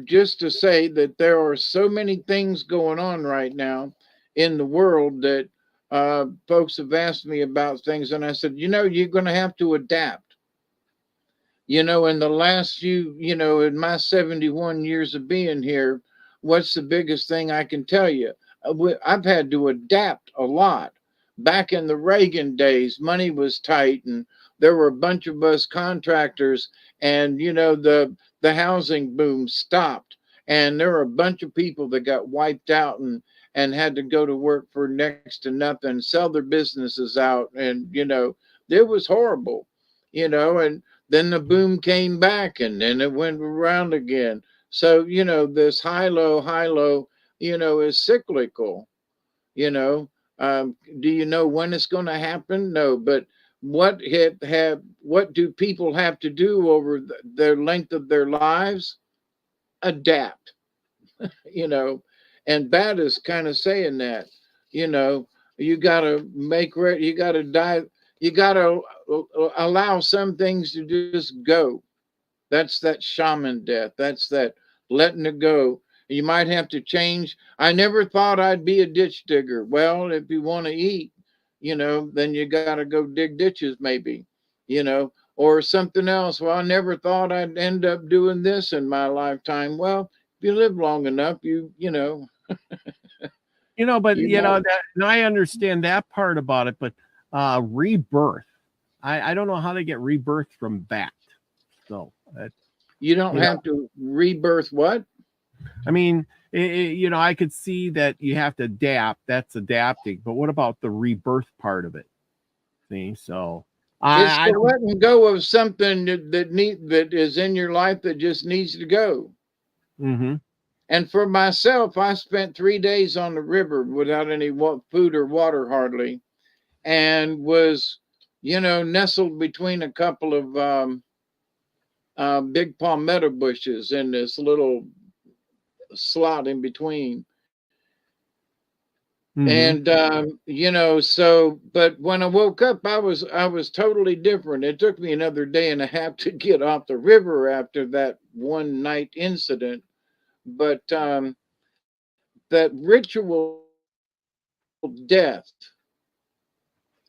just to say that there are so many things going on right now in the world that folks have asked me about things, and I said, you're going to have to adapt. In the last few, in my 71 years of being here, what's the biggest thing I can tell you? I've had to adapt a lot. Back in the Reagan days, money was tight, and there were a bunch of us contractors, and the housing boom stopped, and there were a bunch of people that got wiped out and had to go to work for next to nothing, sell their businesses out, and it was horrible, and then the boom came back, and then it went around again. So this high low, is cyclical. you know do you know when it's going to happen? No, but what do people have to do over their length of their lives? Adapt. you know and Bat is kind of saying that. you know you got to you got to die, you got to allow some things to just go. That's that shaman death. That's that letting it go. You might have to change. I never thought I'd be a ditch digger. Well, if you want to eat, then you got to go dig ditches, maybe, or something else. Well, I never thought I'd end up doing this in my lifetime. Well, if you live long enough, But You know. that, and I understand that part about it, but rebirth. I don't know how they get rebirth from that. So you don't have to rebirth what? I mean, You know, I could see that you have to adapt. That's adapting. But what about the rebirth part of it? See, so It's I the don't. letting go of something that is in your life that just needs to go. Mm-hmm. And for myself, I spent 3 days on the river without any food or water hardly, and was, nestled between a couple of big palmetto bushes in this little slot in between. Mm-hmm. And so, but when I woke up, I was totally different. It took me another day and a half to get off the river after that one night incident. But that ritual death,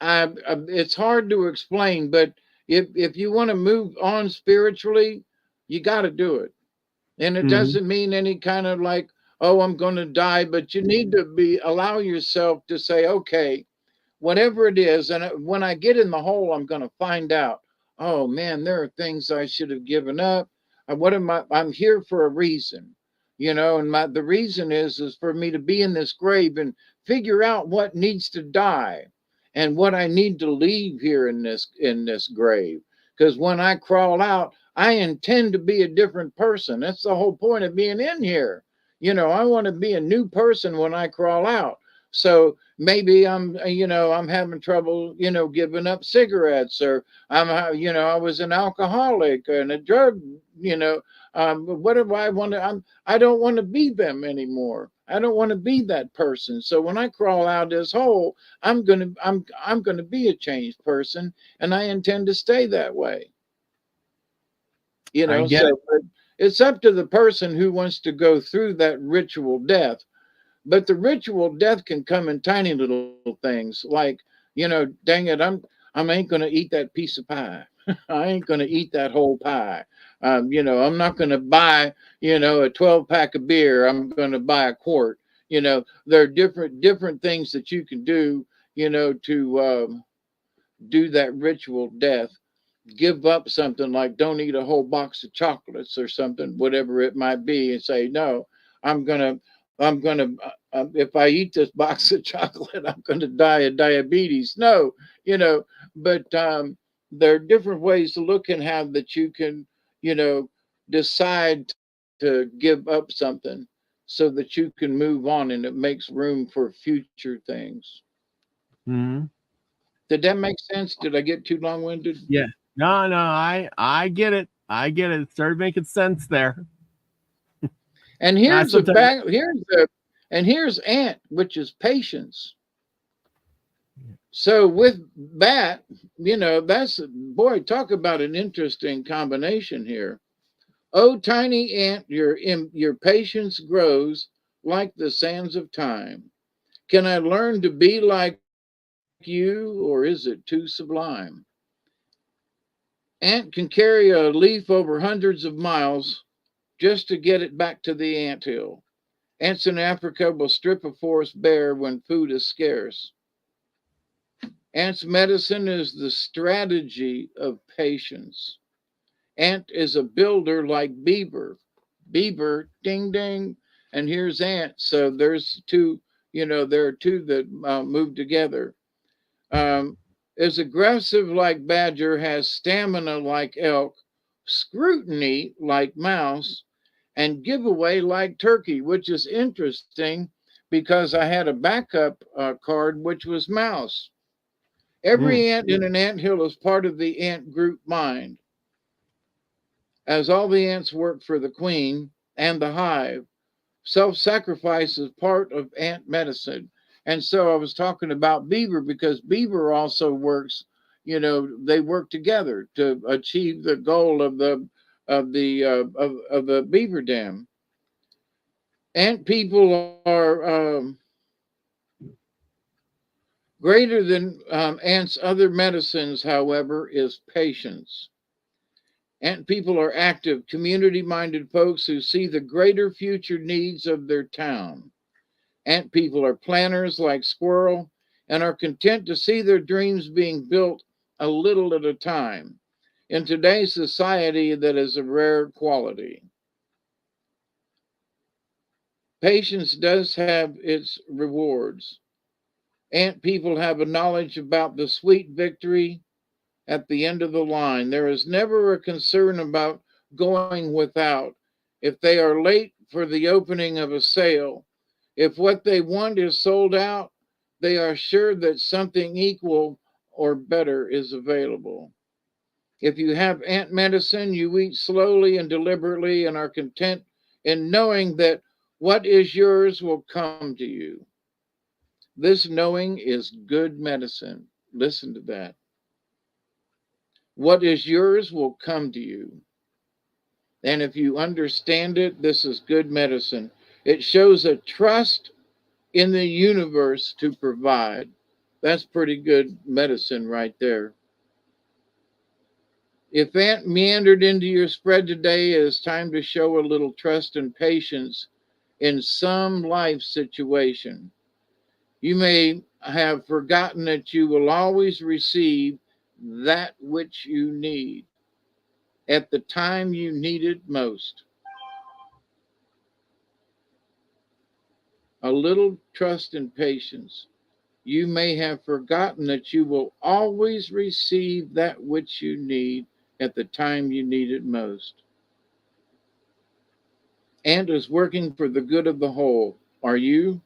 it's hard to explain. But if you want to move on spiritually, you got to do it. And it Mm-hmm. doesn't mean any kind of like, oh, I'm going to die, but you need to allow yourself to say, okay, whatever it is. And when I get in the hole, I'm going to find out, oh man, there are things I should have given up. What am I? I'm here for a reason, and the reason is for me to be in this grave and figure out what needs to die and what I need to leave here in this grave. Because when I crawl out, I intend to be a different person. That's the whole point of being in here. I want to be a new person when I crawl out. So maybe I'm having trouble, giving up cigarettes, or I was an alcoholic and a drug, what do I want to, I don't want to be them anymore. I don't want to be that person. So when I crawl out this hole, I'm going to be a changed person, and I intend to stay that way. I get it. So but it's up to the person who wants to go through that ritual death. But the ritual death can come in tiny little things, like, dang it, I ain't gonna eat that piece of pie. I ain't gonna eat that whole pie. I'm not gonna buy, a 12 pack of beer. I'm gonna buy a quart. There are different things that you can do, to do that ritual death. Give up something like don't eat a whole box of chocolates or something, whatever it might be, and say no. I'm gonna if I eat this box of chocolate, I'm gonna die of diabetes. No, you know, but there are different ways to look and how that you can, you know, decide to give up something so that you can move on and it makes room for future things. Mm-hmm. Did that make sense? Did I get too long winded? Yeah. No, no, I get it. I get it. It started making sense there. And I here's a sometimes. back here's ant, which is patience. So with that, that's boy, talk about an interesting combination here. Oh, tiny ant, your patience grows like the sands of time. Can I learn to be like you, or is it too sublime? Ant can carry a leaf over hundreds of miles just to get it back to the ant hill. Ants in Africa will strip a forest bare when food is scarce. Ant's medicine is the strategy of patience. Ant is a builder like beaver. Beaver, ding ding, and here's ant. So there's two, there are two that move together. Um, is aggressive like badger, has stamina like elk, scrutiny like mouse, and giveaway like turkey, which is interesting because I had a backup card which was mouse. Mm, Every ant in an ant hill is part of the ant group mind, as all the ants work for the queen and the hive. Self sacrifice is part of ant medicine. And so I was talking about beaver because beaver also works, they work together to achieve the goal of the beaver dam. Ant people are greater than ants' other medicines, however, is patience. Ant people are active, community minded folks who see the greater future needs of their town. Ant people are planners like squirrel and are content to see their dreams being built a little at a time. In today's society, that is a rare quality. Patience does have its rewards. Ant people have a knowledge about the sweet victory at the end of the line. There is never a concern about going without. If they are late for the opening of a sale, if what they want is sold out, they are sure that something equal or better is available. If you have ant medicine, you eat slowly and deliberately and are content in knowing that what is yours will come to you. This knowing is good medicine. Listen to that. What is yours will come to you. And if you understand it, this is good medicine. It shows a trust in the universe to provide. That's pretty good medicine right there. If ant meandered into your spread today, it is time to show a little trust and patience in some life situation. You may have forgotten that you will always receive that which you need at the time you need it most. A little trust and patience. You may have forgotten that you will always receive that which you need at the time you need it most. And is working for the good of the whole. Are you?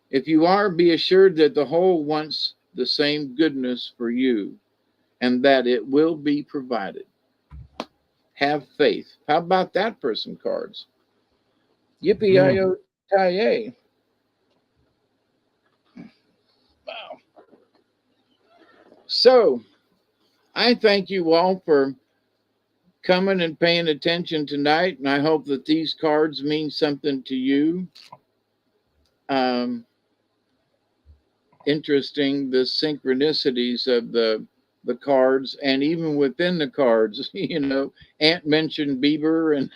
If you are, be assured that the whole wants the same goodness for you and that it will be provided. Have faith. How about that for some cards? Yippee-yi-yo-ki-yay. Wow. So, I thank you all for coming and paying attention tonight, and I hope that these cards mean something to you. Interesting, the synchronicities of the cards, and even within the cards, Ant mentioned Bieber, and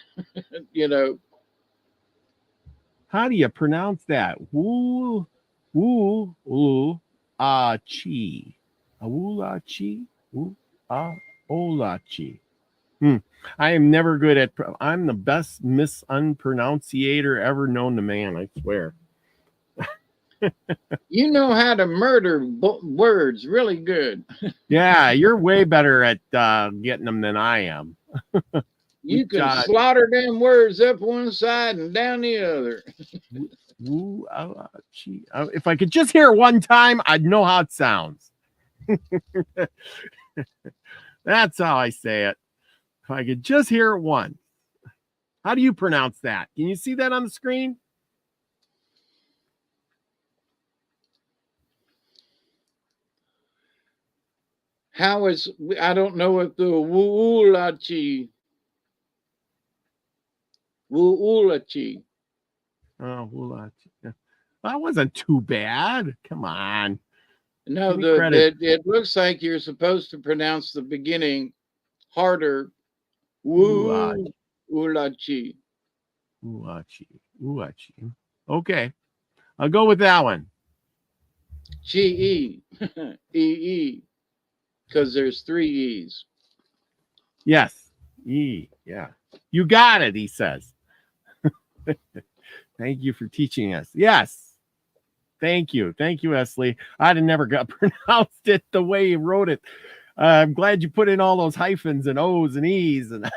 How do you pronounce that? Woo, chi. Awula chi. Ola chi. I am never good at. I'm the best misunpronunciator ever known to man. I swear. You know how to murder words really good. Yeah, you're way better at getting them than I am. You can slaughter them words up one side and down the other. If I could just hear it one time, I'd know how it sounds. That's how I say it. If I could just hear it once. How do you pronounce that? Can you see that on the screen? How is, I don't know if the Woolachi. Woolachi. Oh, Woolachi. Yeah. That wasn't too bad. Come on. No, it looks like you're supposed to pronounce the beginning harder. Woolachi. Uachi. Okay. I'll go with that one. G-E. E-E. Because there's 3 E's. Yes. E. Yeah. You got it, he says. Thank you for teaching us. Yes. Thank you. Thank you, Esley. I'd have never got pronounced it the way you wrote it. I'm glad you put in all those hyphens and O's and E's. And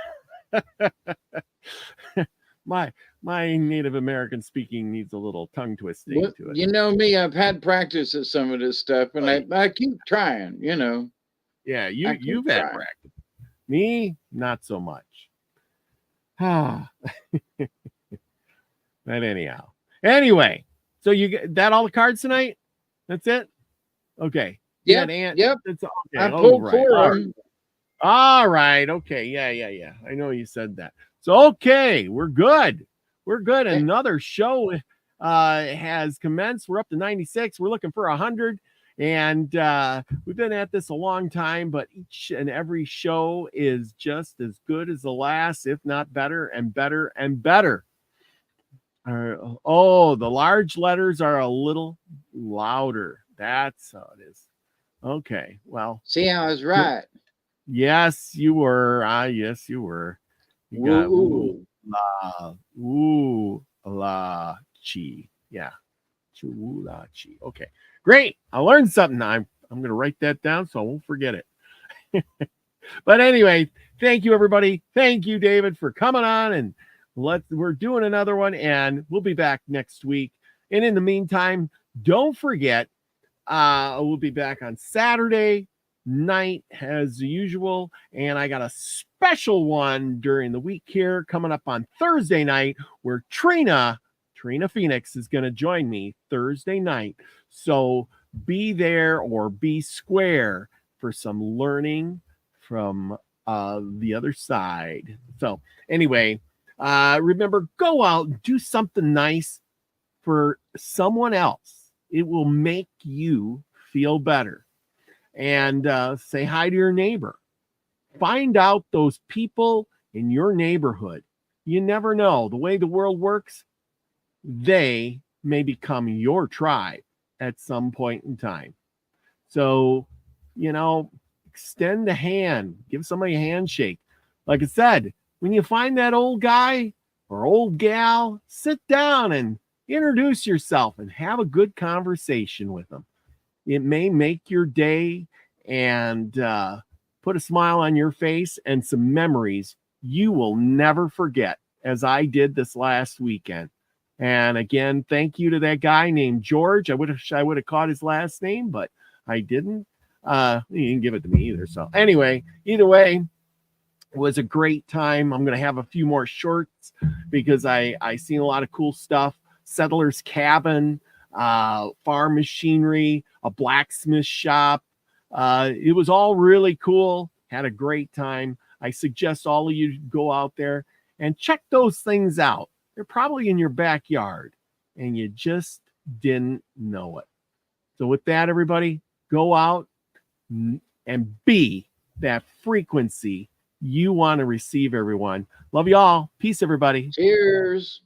my Native American speaking needs a little tongue twisting to it. You know me, I've had practice at some of this stuff, and I keep trying, Yeah, you've had practice. Me, not so much. But anyhow. Anyway, so you get that all the cards tonight? That's it? Okay. Yep. That's okay. I pulled 4 of them. All right. Okay. Yeah. I know you said that. So, okay, we're good. We're good. Another show has commenced. We're up to 96. We're looking for 100. And we've been at this a long time, but each and every show is just as good as the last, if not better and better and better. The large letters are a little louder. That's how it is. Okay, well. See, I was right. Yes, you were. Yes, you were. You got Chi. Yeah. Chulachi. Okay. Great. I learned something. I'm going to write that down so I won't forget it. But anyway, thank you, everybody. Thank you, David, for coming on. And we're doing another one, and we'll be back next week. And in the meantime, don't forget, we'll be back on Saturday night as usual. And I got a special one during the week here coming up on Thursday night where Trina Phoenix is going to join me Thursday night. So be there or be square for some learning from the other side. So anyway, remember, go out and do something nice for someone else. It will make you feel better. And say hi to your neighbor. Find out those people in your neighborhood. You never know. The way the world works, they may become your tribe at some point in time. So, extend a hand. Give somebody a handshake. Like I said, when you find that old guy or old gal, sit down and introduce yourself and have a good conversation with them. It may make your day and put a smile on your face and some memories you will never forget, as I did this last weekend. And again, thank you to that guy named George. I wish I would have caught his last name, but I didn't. He didn't give it to me either. So anyway, either way, it was a great time. I'm going to have a few more shorts because I seen a lot of cool stuff. Settler's Cabin, farm machinery, a blacksmith shop. It was all really cool. Had a great time. I suggest all of you go out there and check those things out. They're probably in your backyard and you just didn't know it. So with that, everybody, go out and be that frequency you want to receive, everyone. Love you all. Peace, everybody. Cheers.